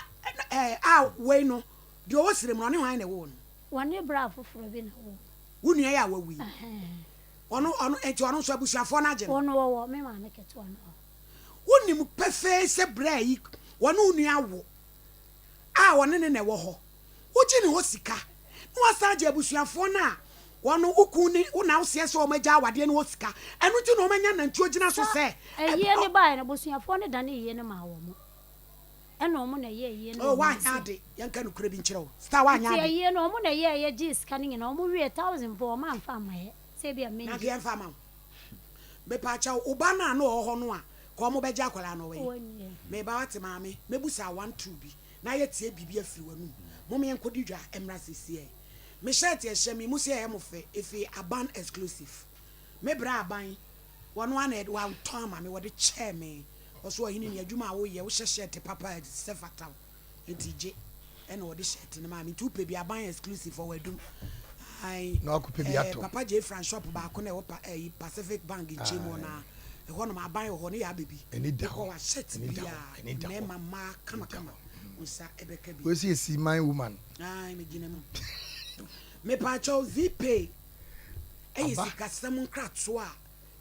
we no de wo sirem no ne hwan na wo no wane bra foforo bi na wo unua ya wawi ono enti ono so abusuafo na je no ono wo me ma ne keto no wonim pefe se bra yi wono unua wo wone ne wo ho wogi ne ho sika no asaje abusuafo na wono ukuni una wosie so omagya awade ne ho sika eno ti no omanya na nti ogina so se eyiye ne bae na abusuafo ne dane eyiye ne ma wo mo eno mo na eyiye ne wa ade yanka no kura bi nkyerɛ wo star wa nya ade eyiye no mo na eyiye ji sika ne na mo wie 1000 bo ma mfa ma he se bia me na ke mfa ma be pa cha uba na no ho no a ko mo begya akwala no we me ba wate maame mebusa 1 2 bi na ye tie bibi afiri wanu mo me enkodi dwa emra sesie me shirt ye hye me musie ye mo fe efi aban exclusive me bra aban wono ana wa ton ma me wo de chair me oso ohini ne adwuma wo ye wo hye shirt papa sefata etije ene wo de shirt ne ma me tu pe bi aban exclusive for wadum ai na akupe bi ato papa J Fran shop ba ko na wo Pacific Bank in Chemo na ho no ma ban ho ne ya bebi ko wa shirt bia me mama kama usa ebeka bi we see my woman ai me gina mu me pa cho zipe sika sam nkrato a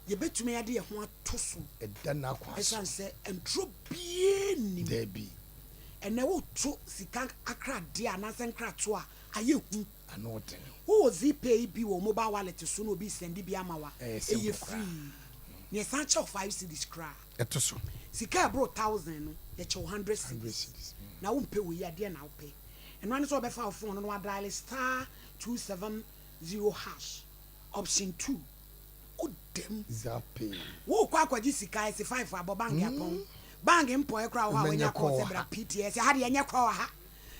ye betumi ade ye ho atoso eda na kwa esan se entro bie ni debi ene wo to sika akrade anase nkrato a aye hu anote wo zipe bi wo mobile wallet so no bi send bi amawa eye free ne san cho 5 cedis kra etoso sika bro 1000 no ye cho 100 cedis na wo mpe wo ya de na wo pe eno ane so obefa wo phone no wa dial star 270 hash option 2 odem zape wo kwa kwaji sika ese 5 abo bank apon bank mpo e kra wo ha wonya ko se bra PTS ha de enye kwa ha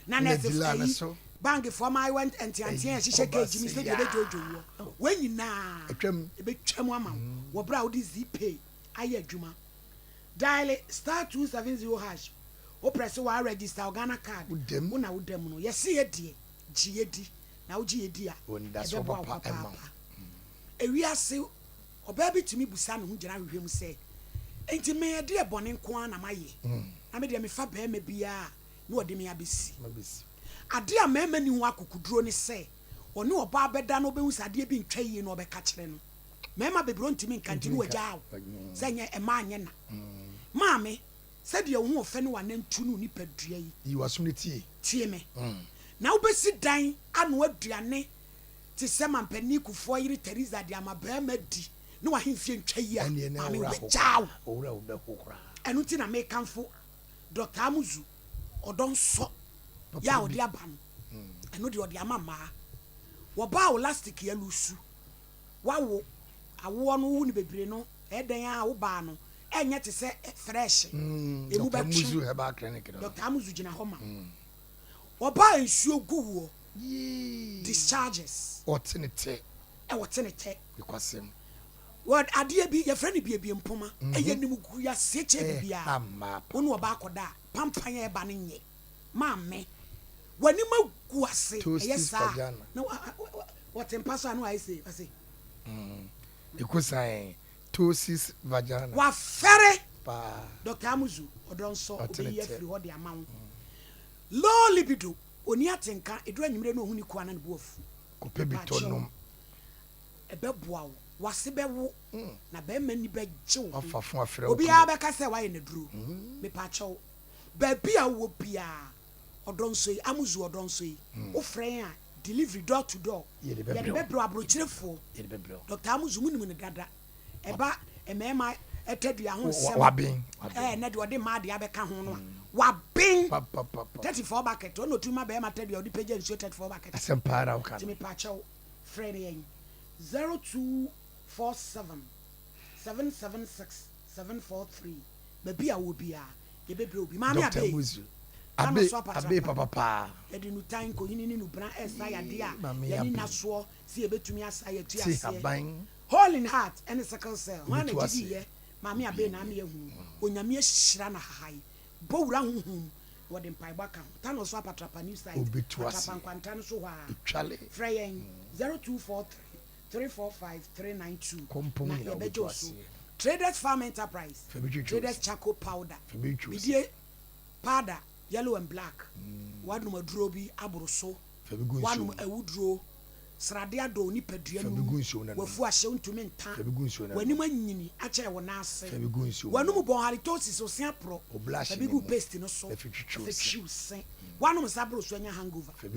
na na ese bank for my went anti hihye gauge mi se de jojo wo wanyina atwam ebetwam ama wo bra wo di zpay aye adwuma dial star 270 hash o press wa register Ghana card wo na wo dem no ye se ye die giye di na wo giye di a ebe papa emma ewiase oba bi tumi busa no ho gina hwehwem se enti me ye de ebone nko na maye na me de me fa ba ma bia na wo de me abesi ade a mema ni ho akukuduro ni se oni oba abeda no be husade bi ntwa yi no be ka kire no mema bebro ntimi nkanti no wagya se nye ema anye na maame se de ho ofe no wa na ntu no nipadua yi wasum tie me na obesi dan ano aduane ti se mampani kufo yiri Teresa de amabama di no wa hemfie ntwa yi a maame wagya owura obekokra enu ti na me kanfo Dr. Amuzu odonso ya odi abam eno de odi amama wo ba o elastic ya lusu wawo awo no wu ni bebre no eden a wo ba no enye te se fresh emu ba Amuzu heba clinic Dr. Amuzu gina homa wo ba ensuo guwo discharges otenete ikwasem word ade bi ye friend bi mpoma eye nim gu ya seche bia wo no ba akoda pampan e ba ne nye maame wani magu ase yesa no what in person no I say ikusan tosis vagina wa fere pa Dr. Amuzu odonso obi ye free hodi amawo low libido oni atenka edura nyimre no huni kwa na ne boafu kope bitonom ebeboa wo wase bewo na be mani be gyew afafo afre obi a be ka se wa ye ne duro me pa chew ba bia wo bia odonso yi Amuzu odonso yi wo frɛ a delivery door to door ye de bebro abrochirefo Dr. Amuzu munim ne dada eba emema etadua ho nsɛm wabin na de ɔde maa de abɛka ho no wabin 34 bucket ɔno otuma bɛyɛ matadua ɔde pagya nsuo 34 bucket asɛm paara wo ka timi pakyɛw frɛ ne yɛn 0247 776 743 baabi a wɔ bia yɛbɛbrɛ obi maame abe papa yɛde no tan kɔhini ne no bra ɛsa yɛde a yɛne nasoɔ sɛ yɛbɛtumi asa yɛtu aseɛ hole in heart ɛne sickle cell hɔ ana gyidiyɛ maame abe na ame yɛhunu onyame ahyira na hahae bɔwura honhom wɔde mpaebɔ ka ho ta no so apatrapa new site atrapa nkwanta no so hɔ a frɛ yɛn 0243 345 392 na yɛbɛgye wo so traders farm enterprise traders charcoal powder bidie powder yellow and black wadum aduro bi aboro so wadum awuduro srade ado nipadua mu wafu ahye ntumi nta wanim anyini akyɛ wɔ n'ase wanum bɔn halitosis osia pro fabigu paste no so fafiu sen wanum sabro so anya hangover na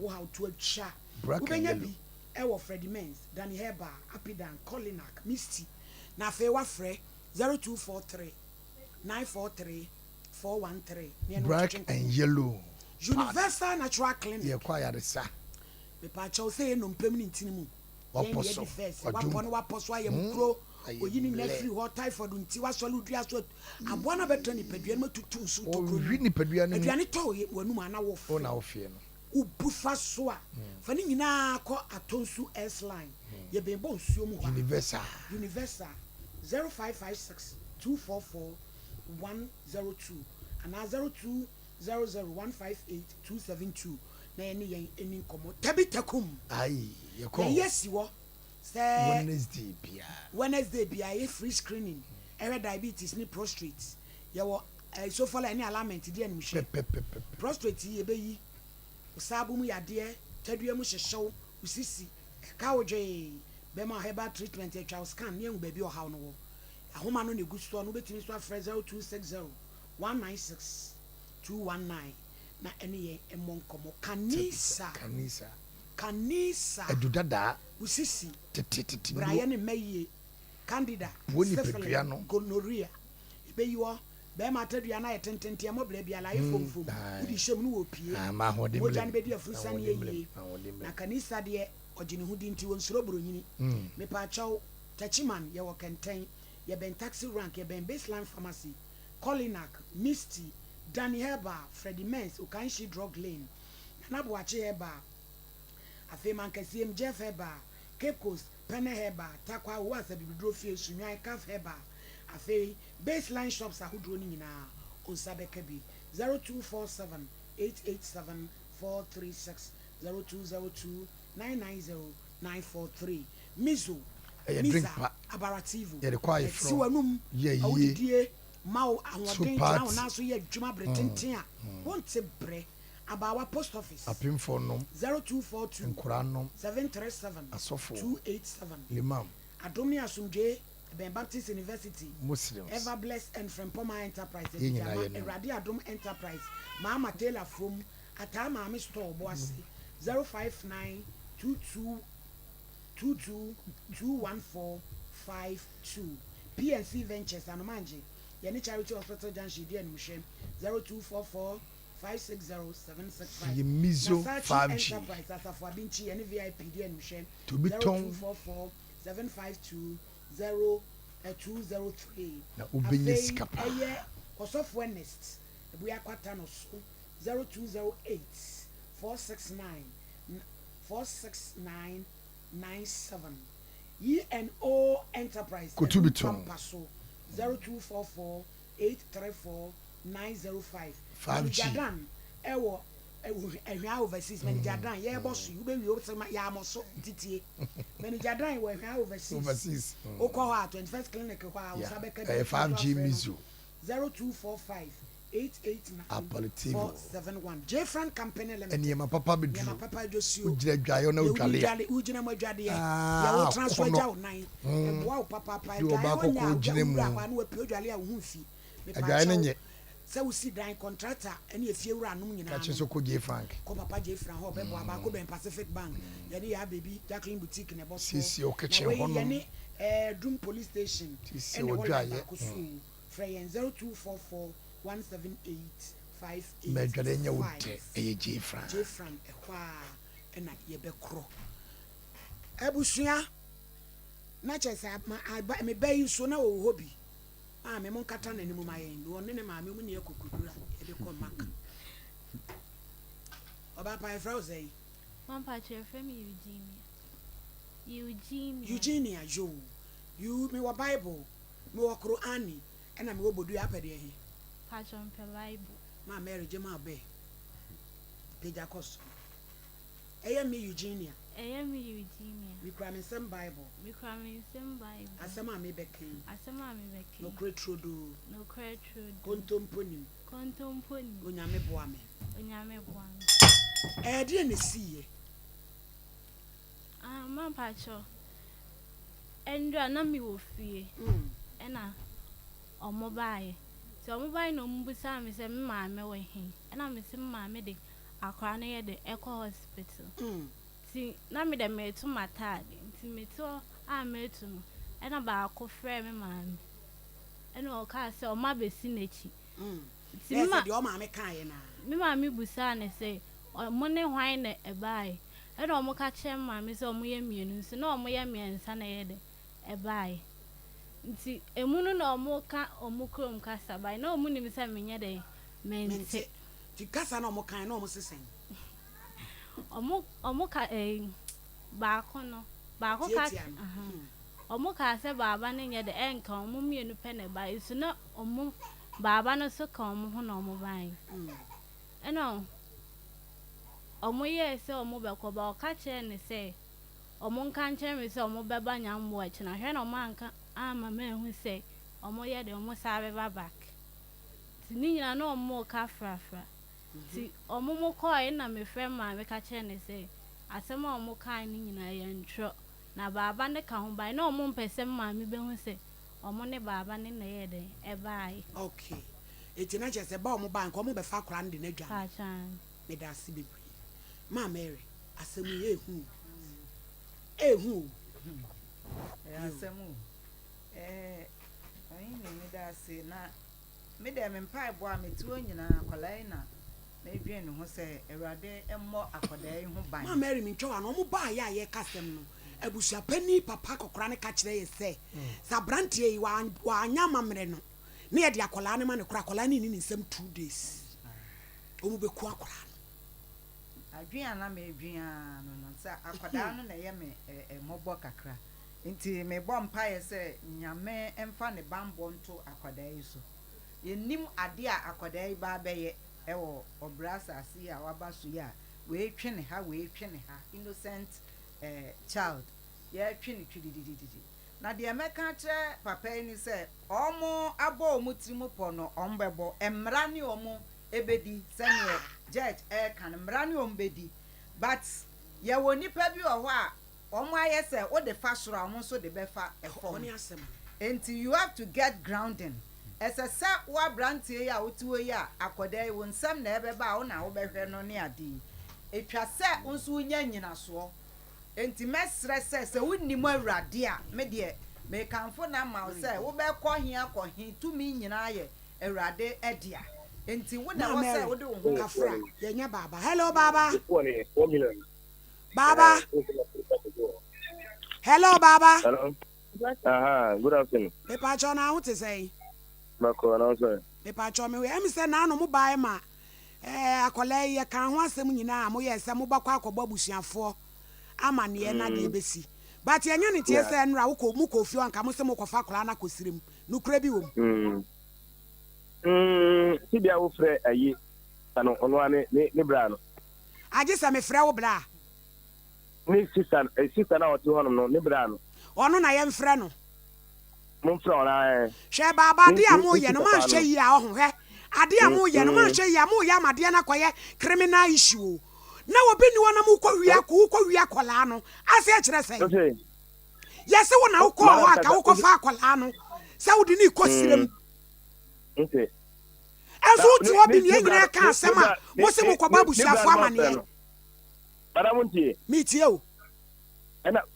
wo how to atwa wobɛnya bi ɛwɔ Freddie Mens Danny Herba Apidan Colinac Misty na afei wafrɛ 0243 943 413 black and yellow universal natural clinic yɛkɔayaresa mepakyɛw sɛ yɛ nompam ne ntini mu wapɔ no wapɔ so ayɛ mukuro oyi ne nyina firi hɔ typhoid nti wasɔle wodua so aboa no bɛtɔ nipadua no matutu nso aduane tɔ wanum ana wɔfo wobu fa so a fa ne nyinaa kɔ atonsu S-line yɛbɛbɔ nsuo mu hɔ universal 0556 244 102 anaa 0200 158 272 na yɛne yɛn ɛni nkɔmmɔ tabi takum yɛyɛ si wɔ sɛ Wednesday bia yɛ free screening ɛhwɛ diabetes ne prostate yɛwɔ sofola ɛne alignment di animhwɛ prostate yi yɛbɛyi osaabu mu yadeɛ tadua mu hyehyew usisi ka wodwe bɛma herbal treatment atwa scan ne ehu baabi ɔhaw no wɔ ahoma no ne gu so no betumi so afrɛ 0260 196 219 na ɛne yɛ ɛmmɔ nkɔmmɔ kanisa adudada usisi brayɛ ne mɛyie candida syphilis gonorrhea ɛbɛyi wɔ bɛɛma atadua no ayɛ tentente ɛmɔbrɛ biala ayɛ fomfom wode hyɛm no wɔ pie mogya no bɛdi afurusa ne yɛyie na kanisa deɛ ɔgye ne ho di nti wɔ nsuro borɔnyini mepaakyɛw tachiman yɛwɔ kɛntɛn yɛbɛn taxi rank yɛbɛn baseline pharmacy Colinac Misty Danny Herba Freddie Mens Okanshi drug lane nanaboakye Herba afei mankasiem Jeff Herba Cape Coast Pene Herba Takwa Wasa bibidro fie sunwan Caf Herba afei baseline shops ahodro ni nyinaa onsabeka bi 0247 887 436 0202 990 943 Mizo Misa Abarativo siwanum awudie mawo ahoden ground na so ye adwuma bretenten a wonte bre abawa post office apimfo no 0242 nkurano 737 asofo 287 limam adomni asumdwe Ben Baptist University Muslims Ever Blessed and Frempoma Enterprise Eradi Adom Enterprise Mama Taylor from Atama Ami Store Boasi 059 22 22 21452 PNC Ventures Anomanji Yani Charity Hospital Junction Dian Mushem 0244 560-765 Mizo 5G Enterprise Asafo Abinchi yani VIP Dian Mushem to be 0244 752 0203 na ubenye skapa eye osof Ernest ebuya kwata no so 0208 469 97 ENO Enterprise Kutubiton 0244 834 905 5G ewo ehwa overseas manager dan ye boss you be we ya moso titie manager dan we ehwa overseas okọ ha 21st clinic kwa usabeka 5G Mizo 0245 889 471 Jfran Company Limited eniyema papa bedu eniyema papa josio ujire dwayo na udwale ujire mo dwade ya wo transfer ja unan eboa papa dwayo ujire mo kwa no wapi udwale a wo hu fi adwaye ne nye sɛ wosi dan contractor ɛne efie wura anom nyinaa kachi so ko J Frank ko papa J Frank ho bɛbɔ aba ko bɛn Pacific Bank yɛde ya baby Jacqueline boutique ne bɔ so sisi o kitchen ho no yɛne Drum police station sisi o dwa ye frɛ yɛn 0244 17858 mɛdwade nya wote ɛyɛ J Frank ɛhɔ a ɛna yɛbɛkorɔ abusua na kyɛ sɛ me bɛyi so na wɔ hɔ bi me mo nkata na nimu ma yɛn do ɔne ne maame mu ne akokudura ɛde kɔ maka ɔba pa ɛfrɛ wo sɛ yi Mampa kyerɛ me Eugenia yo you me wɔ Bible me wɔ Qur'ani ɛna me wɔ bodu apɛde ɛhe Patron pe Bible ma Mary je ma be peja koso ɛyɛ me Eugenia me kura me sem Bible asɛm a me bɛkan no kretrodo kontomponim onyame boa me ɛde ne siye Mampa cho endra na mi wo fie ɛna ɔmo baaye so ɔmo baaye no mbusa me sɛ me maame wɔ he ɛna me sɛ maame de akora no yɛ de ɛkɔ hospital ti na me de me to matade ti me to a me to no ɛna baako frɛ me maame ɛna ɔka sɛ ɔma besi n'echi ti ma de ɔma me kan yɛ na me maame busa ne sɛ ɔmo ne hwan na ɛbaaye ɛna ɔmo ka kyerɛ maame sɛ ɔmo yɛ mienu nso na ɔmo yɛ miɛnsa na yɛ de ɛbaaye nti emu no na ɔmo ka ɔmo krom kasa bai na ɔmo nim sɛ menyɛ de mente ti kasa na ɔmo kan na ɔmo sesen ɔmo ka baako ka ɔmo ka sɛ baaba ne nyɛ de ɛnka ɔmo mienu pɛ na bai so na ɔmo baaba no so ka ɔmo ho na ɔmo bai ɛna ɔmo yɛ sɛ ɔmo bɛkɔ ba ɔka kyerɛ ne sɛ ɔmo nka nkyerɛ me sɛ ɔmo bɛba nyambo akyi na hwɛ na ɔmo anka ama me hu sɛ ɔmo yɛ de ɔmo saa bɛba back ti ne nyina na ɔmo ka frafra ti ɔmo mo kɔɔ na me frɛ ma me ka kyerɛ ne sɛ asɛm a ɔmo ka ne nyina yɛ ntro na baaba ne ka ho bai na ɔmo mpɛ sɛ ma me bɛhu sɛ ɔmo ne baaba ne na yɛ de ɛbaaye okay eti na kyerɛ sɛ ba ɔmo ba nka ɔmo bɛfa akora ne de na dwa pachan me da ase bebree ma Mary asɛm yɛ ehu asɛm ɔyin me da ase na me de me mpa ebo a metuo nyina akwalai na me dwen ne ho sɛ Awurade mmɔ akwadai ho ban ma Mary me ntwa na ɔmo ba ya ye kasɛm no abusua pani papa kokora ne ka kyerɛ ye sɛ sa brantie yi wa anya mamre no ne ye de akwala ne ma ne kora akwala ne ni nsɛm 2 days ɔmo be ku akwala no adwen na me dwen no no sɛ akwadaa no na ye me mmɔbɔ kakra nti me bɔ mpa ye sɛ nyame emfa ne bambɔ nto akwadaa yi so yenim ade a akwadaa yi ba bɛyɛ ɛwɔ obrasa asi a waba so ya we twe ne ha innocent child ye twe ne twididididi na de meka kyerɛ papa yi ni sɛ ɔmo abɔ ɔmo tirimu pɔ no ɔmbɛbɔ emra ne ɔmo ebedi sɛne judge kan emra ne ɔmo bedi but ye wɔ nipa bi wɔ hɔ a ɔmo ayɛ sɛ wo de fa soro ɔmo so de bɛfa ɛfɔ ɔne asɛm enti you have to get grounding ɛsɛ sɛ wo abrantie yi a wotuo yi a akɔdai wo nsɛm na ɛbɛba a wo na wo bɛhwɛ no ne ade etwa sɛ nso wonya nyinasoɔ enti mɛsrɛ sɛ wonnim Awurade a me de me kanfo na ma wo sɛ wo bɛkɔ hia kɔ hi tumi nyina yɛ Awurade ɛdia enti wo na wo sɛ wo de wo ho kafra yɛnya baba hello baba baba hello baba hello good afternoon me pa cho na wo te say Mako na so. Me pa cho me we em se na no mo bae ma akola ye kan ho asem nyina mo ye se mo bakwa akobọ busuafo ama ne na de besi but ye nya ne tie se nra wo ko mu ko fi anka mo se mo kofa akola na kosirem no kura bi wom ti bia wo frɛ ayi ano ono ane ne bra no age se me frɛ wo bra ni sister na otu hono no ne bra no ono na ye mfrɛ no mo frɛ ona hwɛ baba de a mo ye no ma hwɛ yi a ho hwɛ ade a mo ye no ma hwɛ yi a mo ya made na koye criminal issue na obi ni wona mo kɔ wi akola no ase a kyerɛ sɛ yes wo na wo kɔ ho aka wo kɔ fa akola no sɛ wo di ni kɔ sirem okay Enso ti obi ni nyina ka asem a mo se mo kwaba busuafo amane. Madam Untie. Me tie o.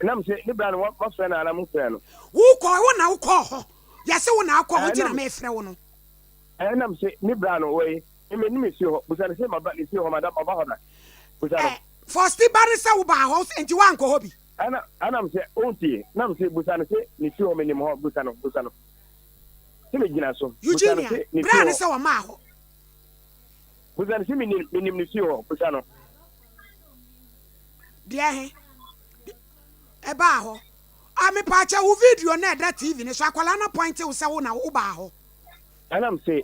Nam se ni bra no wa frɛ na ana mo frɛ no. Wo na wo kɔ ho. Ya se wo na akɔ ho ti na me frɛ wo no. Nam se ni bra no we. Me ni me si ho. Busa se ma ba ni si ho madam aba ho na. Busa. First bari se wo ba ho enti wa nkɔ ho bi. Anam se Untie. Nam se busa se ni si ho me ni mo busa no. Se me gina so. Eugenia. Bra ni se wo ma ho. Busa se me ni si ho busa no. Dia he. Eba ho. Me pa cha wo video na da TV ni so akwala na point wo se wo na wo ba ho. Anam se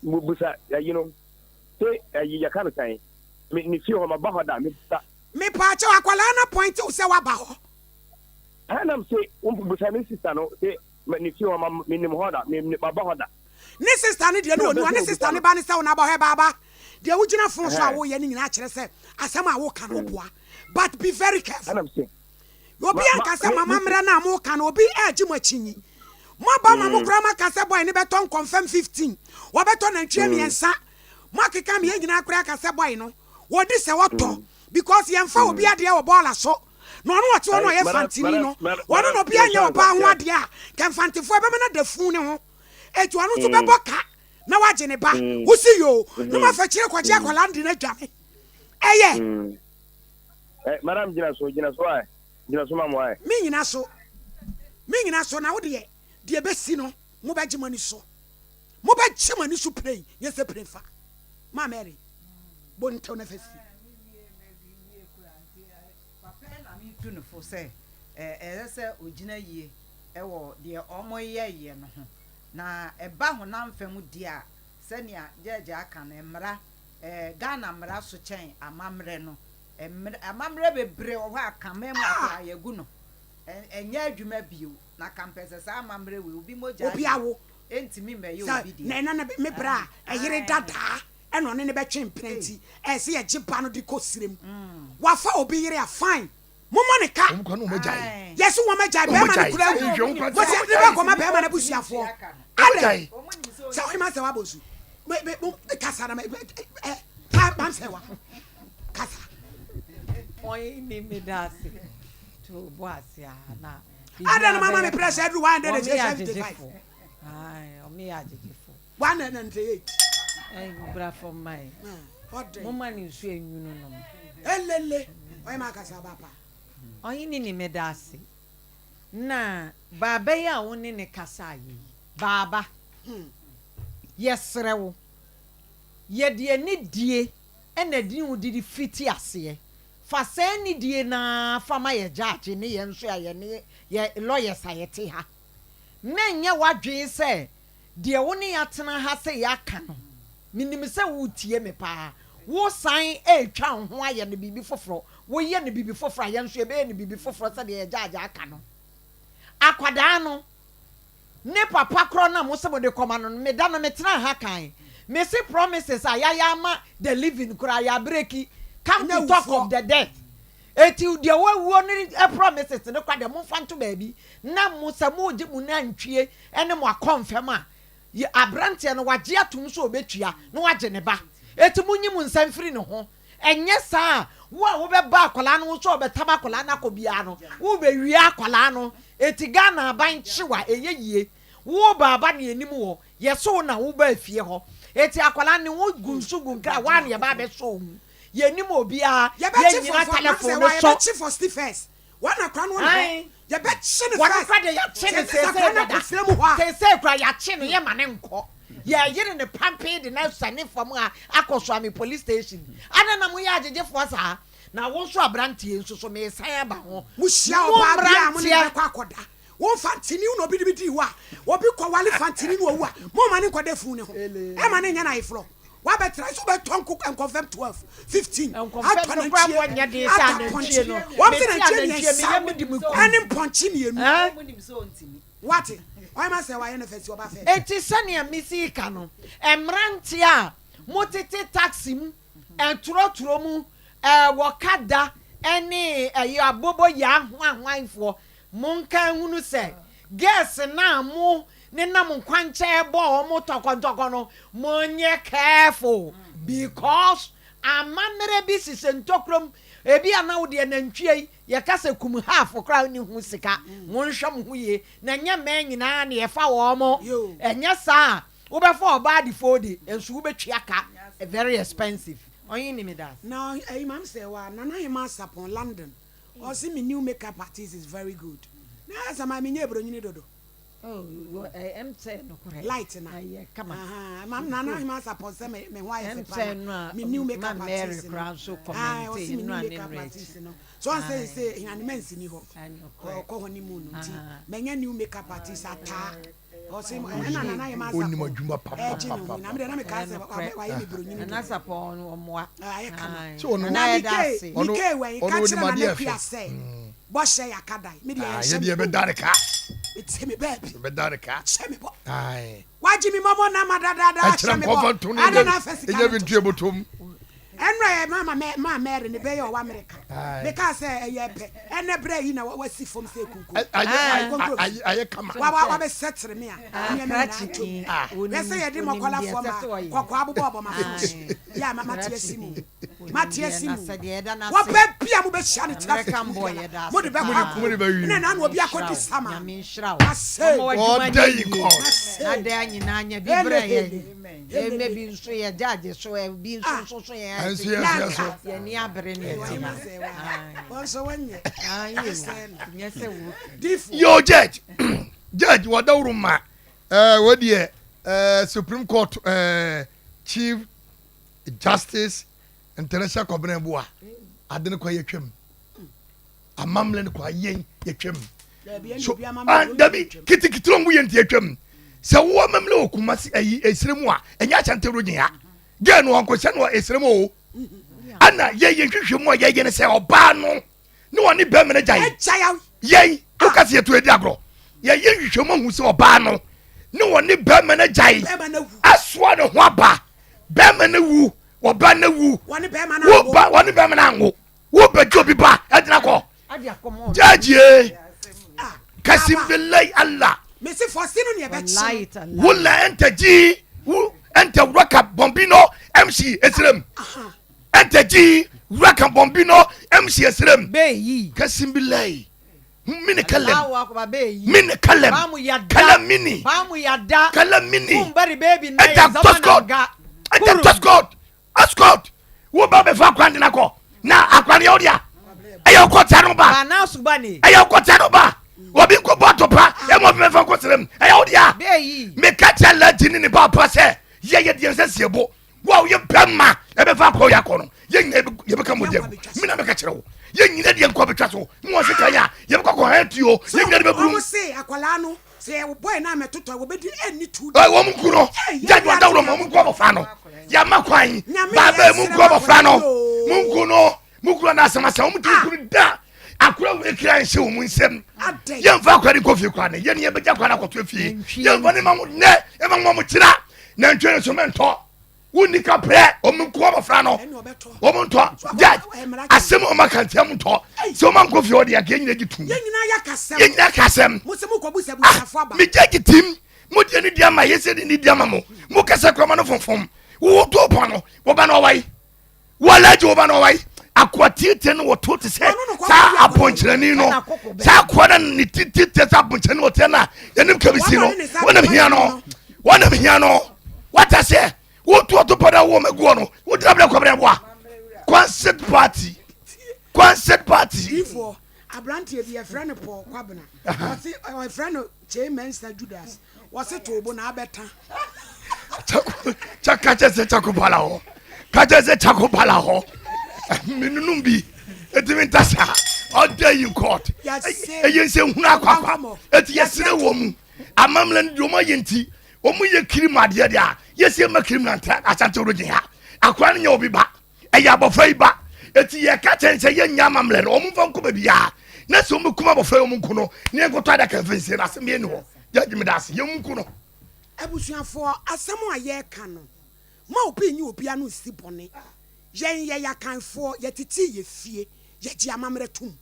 busa you know. Se ya kan sai. Me ni fi ho ma ba ho da me ta. Me pa cha akwala na point wo se wa ba ho. Anam se busa ni sister no se ni fi ho ma me ni ho da me ba ho da. Ni sister ni de no ni sister ni ba ni se wo na ba he baba. De wo gina fon so a wo ye ni nyina kire se asem a wo kan wo boa. But be very careful. Anam se obi ankasa mama mra na mo kan obi agi machinyi mo ba mama kura makasa boy ni beton confirm 15 wo beton na ntwe miensa mo akeka me nyina kura akasa boy no wo di se woto because ye mfa obi ade wo ball so no no wote wo no ye fantini no wo no obi anya oba ho ade a kan fantifo be me na da fu ne ho etu anu so be boka na waje ne ba wo si yo no ma fa kire kwaje akola ndi na dwame eye madam gina so ai gina so mama ai me nyina so na wo de be si no mo ba gimani so play yes play fa ma Mary bonto na fasi papa na mi tu no fo se se ogina yie wo de omo ye no ho na eba ho na mfam dia se ne a jeje aka na mra Ghana mra so chen amamre no amamre bebre wo ha aka memu akwa yegu no enya adwuma bio na campus sa amamre we obi moja obi awo entimi meye obi di na me bra eyire dada eno ne betwe mprenti se ye giba no de kosirem wafa obi yire a fine momo ne ka yes wo majai be ma ne kura wo se de be ko ma be ma na busuafo ade sa o ma se wa bosu me kasa na me pam se wa kasa Oi ni me dasi to boasia na ada na mama me press every 175 ai o me ajejefo 198 ai bra for my mama ni su enwunu no elele oi ma kasa baba oi ni me dasi na baba ya woni ne kasa yi baba yesrewo ye de ni die ena di wudi fiti ase fa sani die na fama ye judge ne ye nso ya ne ye lawyers ayete ha menye wadwe se de woni ya tena ha se ya ka no minim se wutie me pa wo san etwa ho aye ne bibi foforo wo ye ne bibi foforo aye nso ebe ne bibi foforo se de ye judge aka no akwada no ne papa kro na mo se mo de koma no me da no me tena ha kan me see promises ayaya ma the living kura ya breaki come to talk of the death eti de wo ni promises ne kwa de mo fanto baabi na mo se mo je mu na ntwie ene mo akonfirm a abrante no waje atum so obetua no waje ne ba eti munyi mu nsam firi ne ho enye saa wo be ba akola no so obetama akola na kobia no wo be wi akola no eti Ghana ban chiwa eyeyie wo baba ne anim wo yeso na wo ba afie ho eti akola ne wo gunsugu nka wa ne ba be so ye nim obia ye nyina telephone so chief for Stephens wana kwa no ye be chi ne first kwa de ya chi ne se kwa ya chi no ye mane nko ye yire ne pampe de na sane fam a akoso ami police station ana na mo ya ajeje fo sa na wo so abrantie nso so me san aba ho muhia oba bia mo ne kwa akoda wo fantini no bi di wa obi ko wale fantini no wu a mo ma ne nkode fu ne ho e ma ne nya na iflo wa betra so be tonku and confirm 12 15 confirm no nya de sa na ntie no wo be na ntie me ani ponchi ne enu mo nim so ntimi what why ma say wa ye na fesi oba fe eti sane amisi ka no emrante a motete taxi mu entrotro mu wokada ene abobo ya ho ahwanfo monka hunu se gas na mo ne nam nkwanche bo omo tokon no monye careful because amamere bi sise ntokrom ebi ana wo de nantwie ye kasa kum half kra ni hu sika wonhwam hu ye na nya ma nyina na ye fa wo mo enya sa wo be for oba di fodi ensu wo betwi aka very expensive onyi ni me that now imam say wa nana him sapon London or see me new makeup artist is very good na as my me nyebro nyini dodo. Oh, I'm saying no correct. Light na. Come on. Mam nana him support say me why is it? Me new makeup artist. So comment no makeup artist no. So I say in men's ni ho. Ko honeymoon nti. Me new makeup artist ata. O say nana him support. Oni madwuma papa. Na me na me ka say why me bro nyini. Na support omoa. So ono na Nike we ka kire na me pia say. Bo share yakadai. Me dey ye be dareka. It's me baby. Be dareka. Share me bo. Ai. Waji mi momo na madada share me bo. I don't know first. Eje bi ntue botom. Enra mama Mary ne be your America. Because say ye pe. Ene bre yi na wasi fom say kuku. Aye kama. Wa be setre me a. Me na chiki. We say ye di mokola fom a. Kokwa abobo ma fom. Ya mama tie simu. Matie simu. Wa be pia mo be hia ne traffic. Mo de be kwa. Na na obi akodi sama. Na me nshira wo. Oh, there you go. Na da nyina nya bi bre ye. Maybe nso ye judge so bi nso ye. Yes. Ya ni abre ne etima. Also when Yo judge. Judge wadawruma what the Supreme Court Chief Justice International Covenant Boa adene kwa yetwam. Amamle ne kwa yen yetwam. So dabi kitikitro mu yent yetwam. Se wo amamle okumasi ayi esremu a enya chantero nyaa. Ge no ankohye no esremu o. Ana ye hwehwemu a ye ne se oba no ne woni be mene jai ye ukase ye to edi agro ye hwehwemu hu se oba no ne woni be mene jai aswa ne ho aba be mene wu oba na wu woni be mene anwo wo bejo bi ba edina ko jaji kasim billahi allah me se fosino ne be chi wala entaji wu enta waka bombino MC esrem entaji waka bombino MC esrem beyi kasim billahi mini kalem kalam mini bamu yada kalam mini umbari baby na escort wo ba be fa kwande na ko na akwani odia ayo ko tanu ba na subani ayo ko tanu ba obi ko boto pa e mo be fa ko serem ayo odia me ka tell tini ni papa se ye die sesiebo wo ye pema e be fa ko ya ko no ye be ka mo dem mi na me ka kire wo ye nyina die nko betwa so mo se kan ya ye be ko hantio ye nyina be buru mo se akwala no se boy na metotɔ wo be di eni tu wo mu kuno jaju adawro mo mu ko bofa no ya makwan baba mu ko bofa no mu kuno na asamasa wo mu kunu da akura we kira nse wo mu nsem ye mfa akwari kofi kwa ne ye ne ye be jakwa na koto fie ye mfa ne ma mu ne e ma mu kira na ntwe so mento woni ka pre o mu ko bofa no o mu nto jaj asem o makante mu nto so man kofi o de ya ke nyina gitu ye nyina kasem mo se mu ko bu se bu afo aba mi jagi tim mo de ni dia ma ye se ni dia ma mo kasa kwa ma no fonfom wo to pono wo ba no wai wala jo ba no wai akwatite no to te se sa aponchirani no sa akwana ni titite sa aponchirani wo te na ye nim kabisi no wona hia no what I say wo to poda wo maguo no wo drabla kwabra boa concert party ifo abrantie bi e friend Paul Kwabena wasi o friend Chairman Judas wasi to obo na abeta chakaje se chakopala ho minunumbi edimintasa all day in court eyense huna akwa eti yesire wo mu amamle ndo mo yenti omu ye kirimade dia yesi ma criminal asante roje ha akwa nya obi ba eya bofai ba eti ye ka chense ye nya amamle no omu fanko ba bia na so mu kuma bofai omu nkuno ne enkoto ada kan fense na se me no judge me das ye mu nkuno abusuafo asam a ye ka no ma obi nyi obi anu si bone yen ye yakanfo ye titi ye fie ye gi amamre tum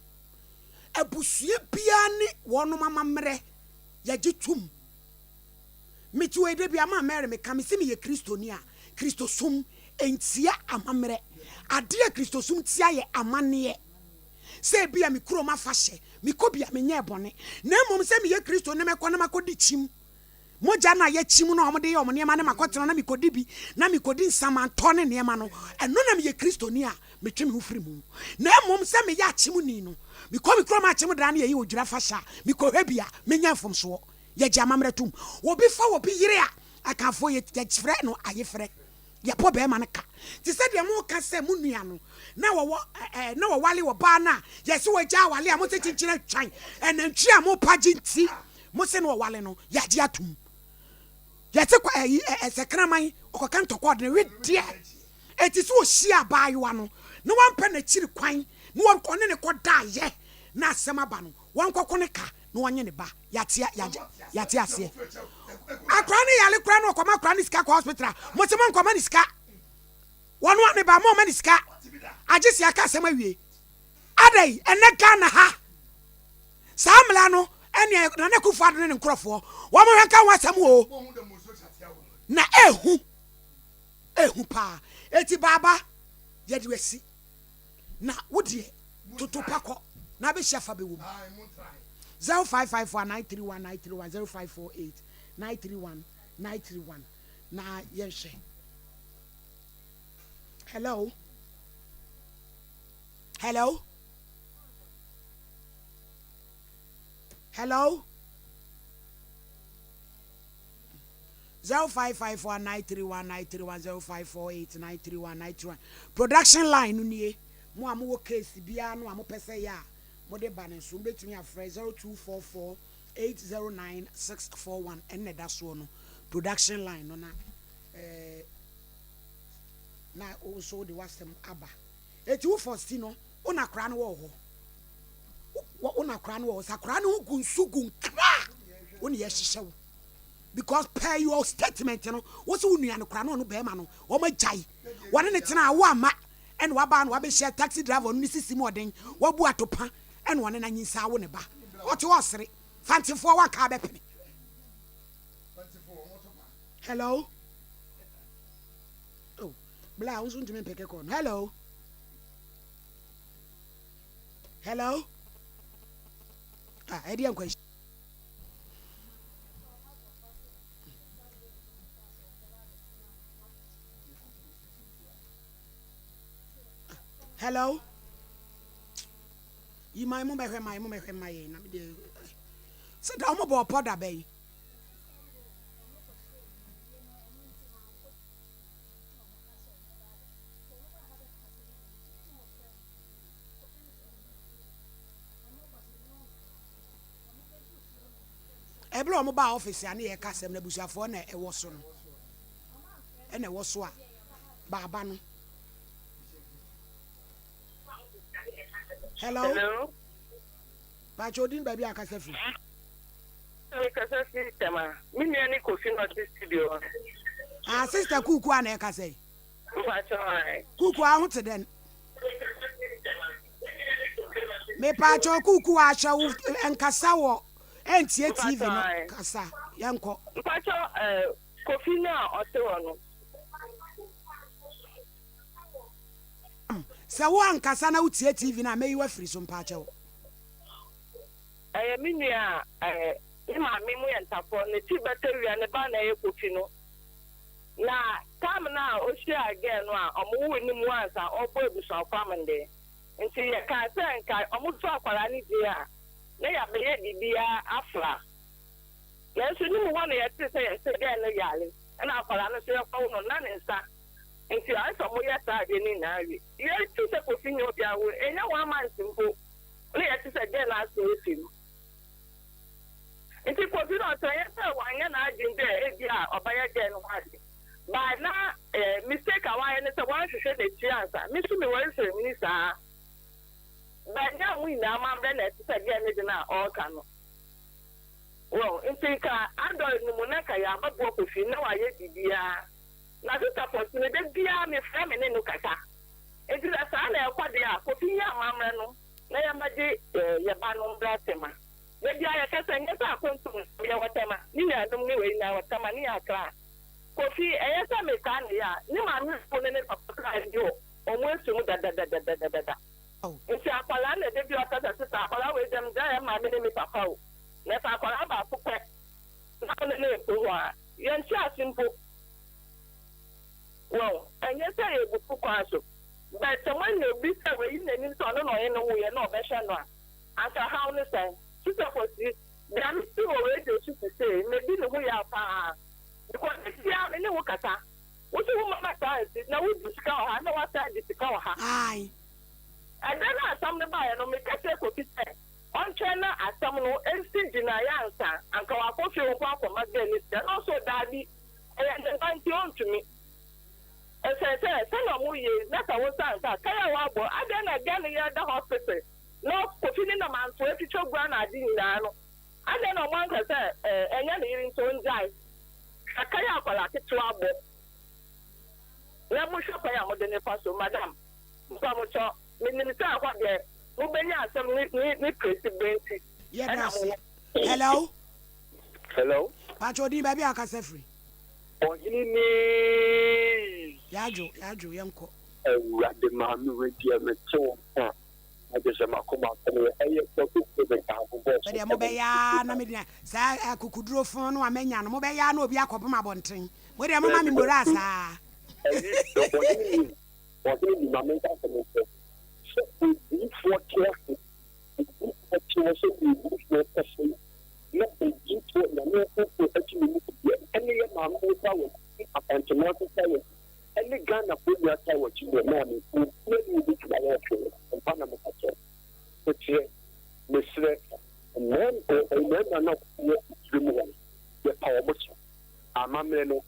abusue bia ni wono mamamre ye gi tum me to ede bia ma Mary me kam se me ye Kristoni a Kristosum entia amamre ade a Kristosum tia ye amane se bia me kuro ma fa hye me ko bia me nya ebone na mom se me ye Kristo ne me ko na makodi chim moja na ye chim no omde ye omne ma na makotena na me kodi bi na me kodi nsama ntone ne ma no eno na me ye Kristoni a me twe me ho firi mu na mom se me ya chim ni no me ko me kuro ma chim dra na ye odwira fa hya me ko hwabia me nya mfom so ye gya mamre tum obi fa obi yire a aka fo ye frɛ no aye frɛ ye po be ma nka ti se de mo ka se mu nua no na wo wale wo ba na ye se wo gya wale a mo se chinchina twan enantwi a mo pagye nti mo se no wale no ya gye atum ye se kwa sekreman okoka ntokɔ de we de eti se wo hia ba yo no na wan pa na chiri kwan na won ko ne ko da ye na asema ba no wan kokko ne ka na wonye ne ba yate ase akra ne yale kra no koma kra ne ska ko hospital mo se mo nkoma ne ska wonu ane ba mo ma ne ska age sia ka asema wie adai ene ka na ha samla no ene na ne kufa do ne nkrofo wo mo hweka wa asem o na ehu pa eti baba ye de wasi na wodie toto pakɔ na be shafa be wo 0554931931 0548931931 na yenhwe hello 0554931931 production line nie mo amu case bia no amu pese ya mo de ban so betumi afre 0244809641 enne da so no production line no na na also the wasem aba eti wo first no una kra no wo ho una kra no wo sakra no gun sugun kra woni ye hihye because per your statement no wo so nua no kra no be ma no wo ma jai wone ne tena wo ama en waba no wabe share taxi driver no sisi moden wabu atopa en wone na nyinsa wo ne ba oto osere fantifo wa ka be pene hello oh bla unsu ntime peke kon hello edi ankwa hello you my mom be my na me dey sit down mo bo poda be eblo mo ba office ya na ye kasem na busuafo na ewo so no e na ewo so a baba no hello ba chodin baby akasefi akasefi tema mimi ani kofi no studio sister kuku ana ekase mpacho ai kuku ahu te den me pacho kuku acha enkasa wo entie tv no kasa yanko mpacho kofi na otewo no se wo ankasa na utie tv na meyi wa free so mpacho minua ima mimu yentafo ne ti battery ne ba na ekofi no na tam na o shi again no a omo ni mu ansa obo ebusa famande nti ye ka se nka omo to akwara ni dia na ya be bibia afra yesu ni mu wana ye ti se ye se again no yale na akwara no se ko no na ne nsa nti a so mo ye sa de ni na wi ye ti se kofi ni obi awo enya 1 month mpo na ye ti se again na so efi nti kofi no to ye se wanya na agin de ebi a obaya de no hade ba na mistake awa ne se wan hwehwe de ti ansa mi su mi wori se mi sa ba nya mu ina ma mbe na ti se de ne de na o ka no wo nti ka ado ni mu na ka ya babo kofi na wa ye bibia na do support ne de bia me fra me ne no kaka enti la sa na e kwade a kofi ya mamre no na ya maje ye ba no mbra tema Maybe I can say, yes, I come to me, whatever. Near the new way now, what come on here, class. Coffee, yes, I make an ya. No, I'm not putting it up to you. Almost to that. Nti akwala na de bi ọkasa sita akwala we dem da ma me ne papa o na fa akwala ba ko pe na ne ne ko wa yen cha simpo well and yes I bu ko aso but someone no bi say we ne ni so no ye no we no be hwe no anta how ne say sita for si dem si wo we de su say me bi no ya pa because si a ne wo kata wo so wo mama ta na wo disika ha na wa ta disika ha ai and then some the buyer no make a copy say on China as some no instant deniansa and kawa coffee o kwa kwa magani and also daddy and then on to me and say no mu ye na ka wo san ka kaya wa bo adan again ya the hospital no coffee na man so e cho gwa na adi na no adan no man ka say enya na yirin to njai akaya akwala ketu abo na mu shopa ya mo de ne paso madam so mo cho Minister, what there? Who been some presidency? Hello? Hello? Patroni, baby, I can say free. Oh, you need Yajo, Yanko. The mammy with you, I guess I'm a come out and I am Mobaya, Namina, Say, I could draw phone, no, I mean, Mobaya, no, be a couple of bonting. Where am I, Murasa? What is the moment of for careful, not the into the actually any amount of power and tomato power. Any gun of food that I watch in the morning, will really be to my actual and Panama. But here, Mr. And then are not removing the power much. I'm a man.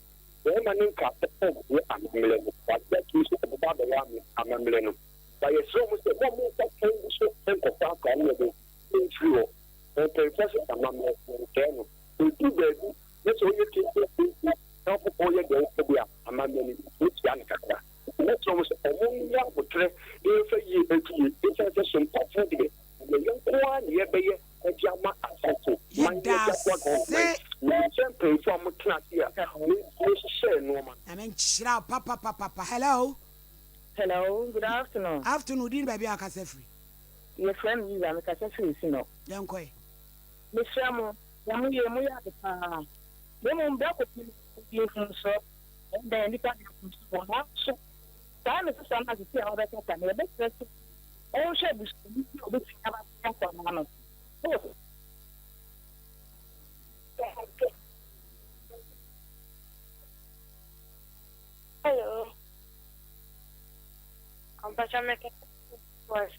The man in cap, I'm a million. But that is about the army, I'm a million. By a so much the moment that came to show them the dark and the influence. And professor, I'm not going to do baby. That's all you can do. Help all your day to be a man in which Yanaka. That's almost a woman young would try if a year it's a some pathetic. The young one, yeah, baby, and Yama Assassin. Champagne from a class here. Share no man. I mean, shroud, papa. Hello. Hello, good afternoon. Afternoon, din baby, I can say free. Your friend is a can say free, no. Young Quay. Miss Ramo, Yamu the car. They won't block you from so, and then you can't so. Time is some as you see how that can be a bit stressful. All should be about hello. I'm better making worse.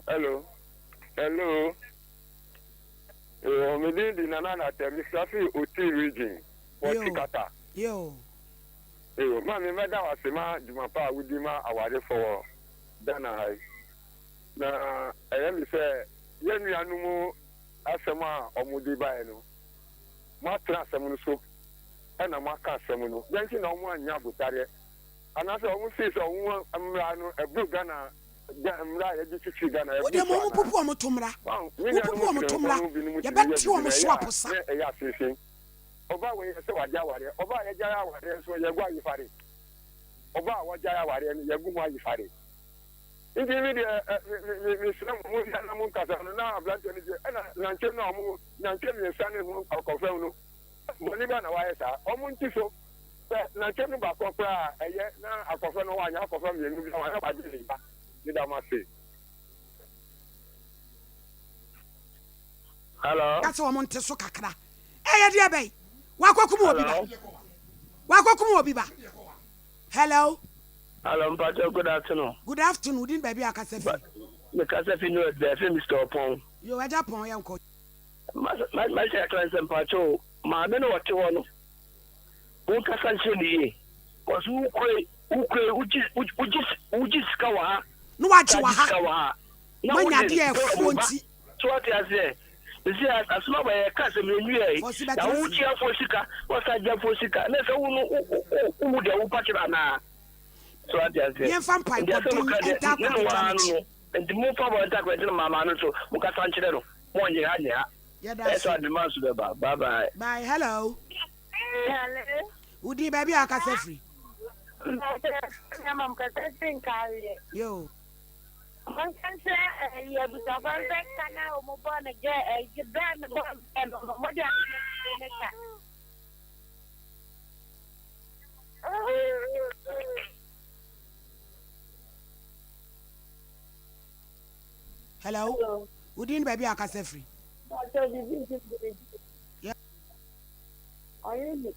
Hello. Me did in another Mr. Oti region. Kata. Yo. Mammy, Madam, I say, ma, Jumapa, would you ma awarded for Dana High. Now, I am say, Yemi Anumo, Asama, or Mudibaino. Matra Samuno, and a Maka Samuno. Then she no one Yabutaria. And as I almost say, a blue gunner. What the moment Pupu Motumra? Pupu Motumra, you bet you on a swap. Oba when you say Wajawari, Oba Yajawari, so you're going to fight. Oba Wajawari, and you're going to fight. In the video, now, Blanton, Nankin, son of Confirm. Bolivar, Omuntiso, Nankin Bacopra, and yet now I confirm one, I confirm you. Hello. That's all Monte Sokakra. Hey, dear bay. Wakokumo Biba. Hello. Hello, Pacho. Good afternoon. Good afternoon, din baby Akasefi. Akasefi no there, Mr. Opon. You are Japon, Yanko. My client and Pacho, my men what you want. Who can say me? Was who just cover? No, what you are. When you dear 40. So what I say, see as no by cast me anyway. I will cheer for Sika, what's a job for Sika, let's who would you patch it now. So I just say, and the move forward attack with Mamma, so Mukasanchero, 1 year. Yeah, that's what the man should about. Bye bye. Bye, hello. Hello. Would you baby a case free? Yo. Man can say, you have to have a back now, move on again, you ban the bomb and what you Hello. Would you baby a case free? Yeah. Hello.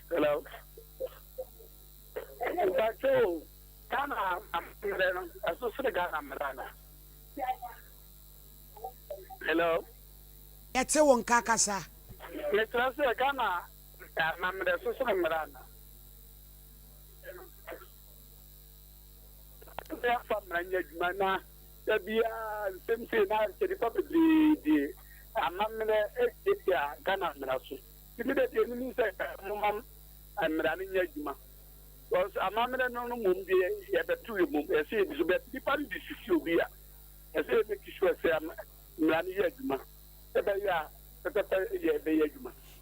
Hello. Hello. It's a one kakasa. Let's say Ghana. I'm the social Miranda. From Mana, the Bia, same thing as the Republic. I'm not Ghana. Immediately, I'm running Yajima. Was a mamma no moon, yet a 2 moon, I say, it's about the party to be. I say, make sure I'm running Yajima.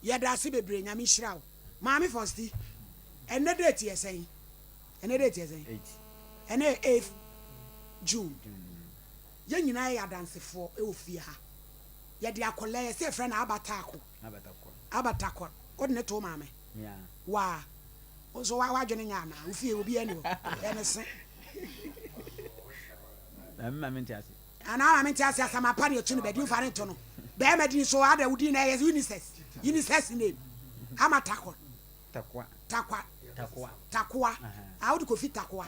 Yeah, that's it, bring a Mishra. Mammy Fosty, and the date you're saying, and the date you're saying, and 8th June. Young and I are dancing for Eufia. Yet the accolade, say friend Abataco. Abataco, couldn't it, mammy? Yeah. Why? Also, why joining Anna? If you will be anywhere, innocent. I'm Tiasi. And now I'm in Tiasi as I'm a party to the you find it. Bemedi so ada wudi na yes unisex name ama takwa how do kofi takwa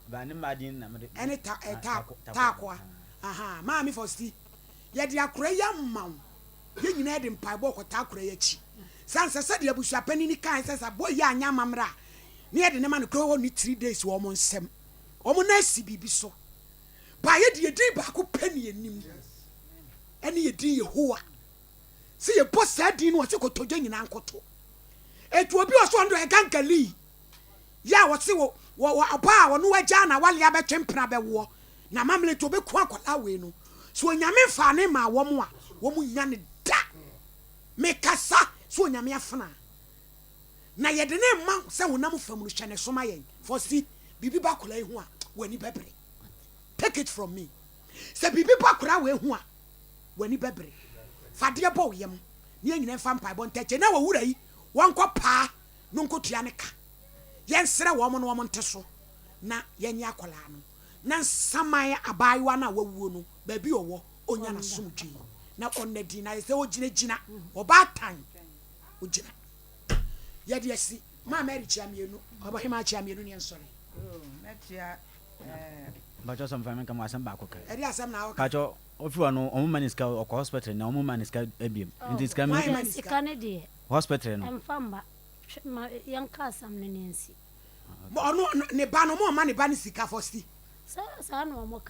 ba ne madin na me any takwa aha ma mi fosti ye dia akora ya maw ye nyina de mpaibo ko takora ya chi sanse se de abusua pani ni kan se boy ya anya mamra ne ye de ne ma no kro ni 3 days wo mo nsem wo mo na si bibi so ba ye de di ba ko pani anim any ye din Yehowa see ye boss din no se ko tojo nyina nkoto etu obi oso ndo e gankali ya wo se wo aba wo no waja na wale abetwempena bewo na mamle to be ku akola we no so onyame fa ne ma wo mo a wo mu nya ne da me kasa so onyame afana na ye de ne ma se wonam fam no hwene so ma yen for see bibi ba kola hu a wani bebre take it from me se bibi ba kola we hu a wani bebre fade bo yem ne nyina fa mpa bo ntache na wawura yi wonko pa no nkotua ne ka yensere wo mo no wo nteso na yenya akola no na saman abaiwa na wawuo no ba bi owo onya na somdwe na onnadi na se ogina obatan ogina yede asi ma mari chiamienu obahima chiamienu ne nsore metia bacho some family come asem ba koka edi asem na wo bacho ofiwa no omo maniska okọ hospital na omo maniska ebiem nti ska me maniska ne de hospital no emfamba yanka asam ne nensi ono ne ba no mo ma ne ba ne sika fosti sa no mo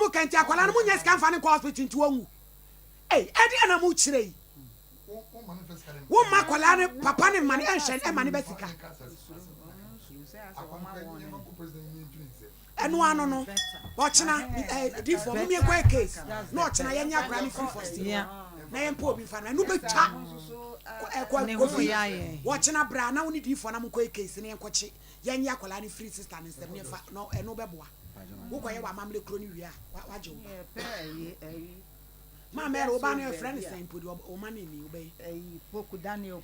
kan ti akwala no munya sika mfa ne hospital nti wonwu edi ana mu chirei wo ma kwala ne papa ne mane enhye e mane ba sika enu ano no ochina di for me kwa case no ochina yenya kra ne free first na yempo obi fa na nu betwa kwa kofi ochina bra na woni di for na mo kwa case ne yenkoche yenya kwala ne free sister ne sem ne fa no enu beboa wo kwa ye wa mamle kro ni wi a waje wo ma mere oba no friend sen podi o ma ne ni obe poku Daniel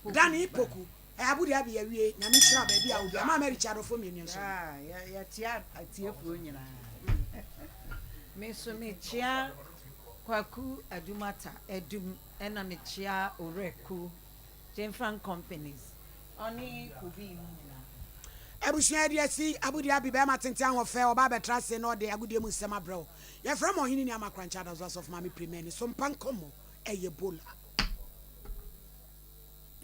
poku abudi abi ya wie na mi shira ba bia obi ma mere chado fo mi nso ya tia atie fo nyina me so me chia kwaku adumata edum ena me chia oreku Jenfran companies oni kubi nyina ebushia dia si abudi abi ba matente ahofe oba betra se no de agudie mu sema bro ye from ohini ni amakrancha da of mami premier ni Sompa Nkomo Ebola.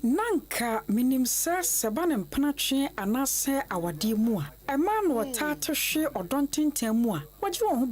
Nanka minim sɛ ba ne mpenatwe anase awade mu a ɛma no ɔtaa to hwe ɔdɔntenten mu a wɔgye wɔn ho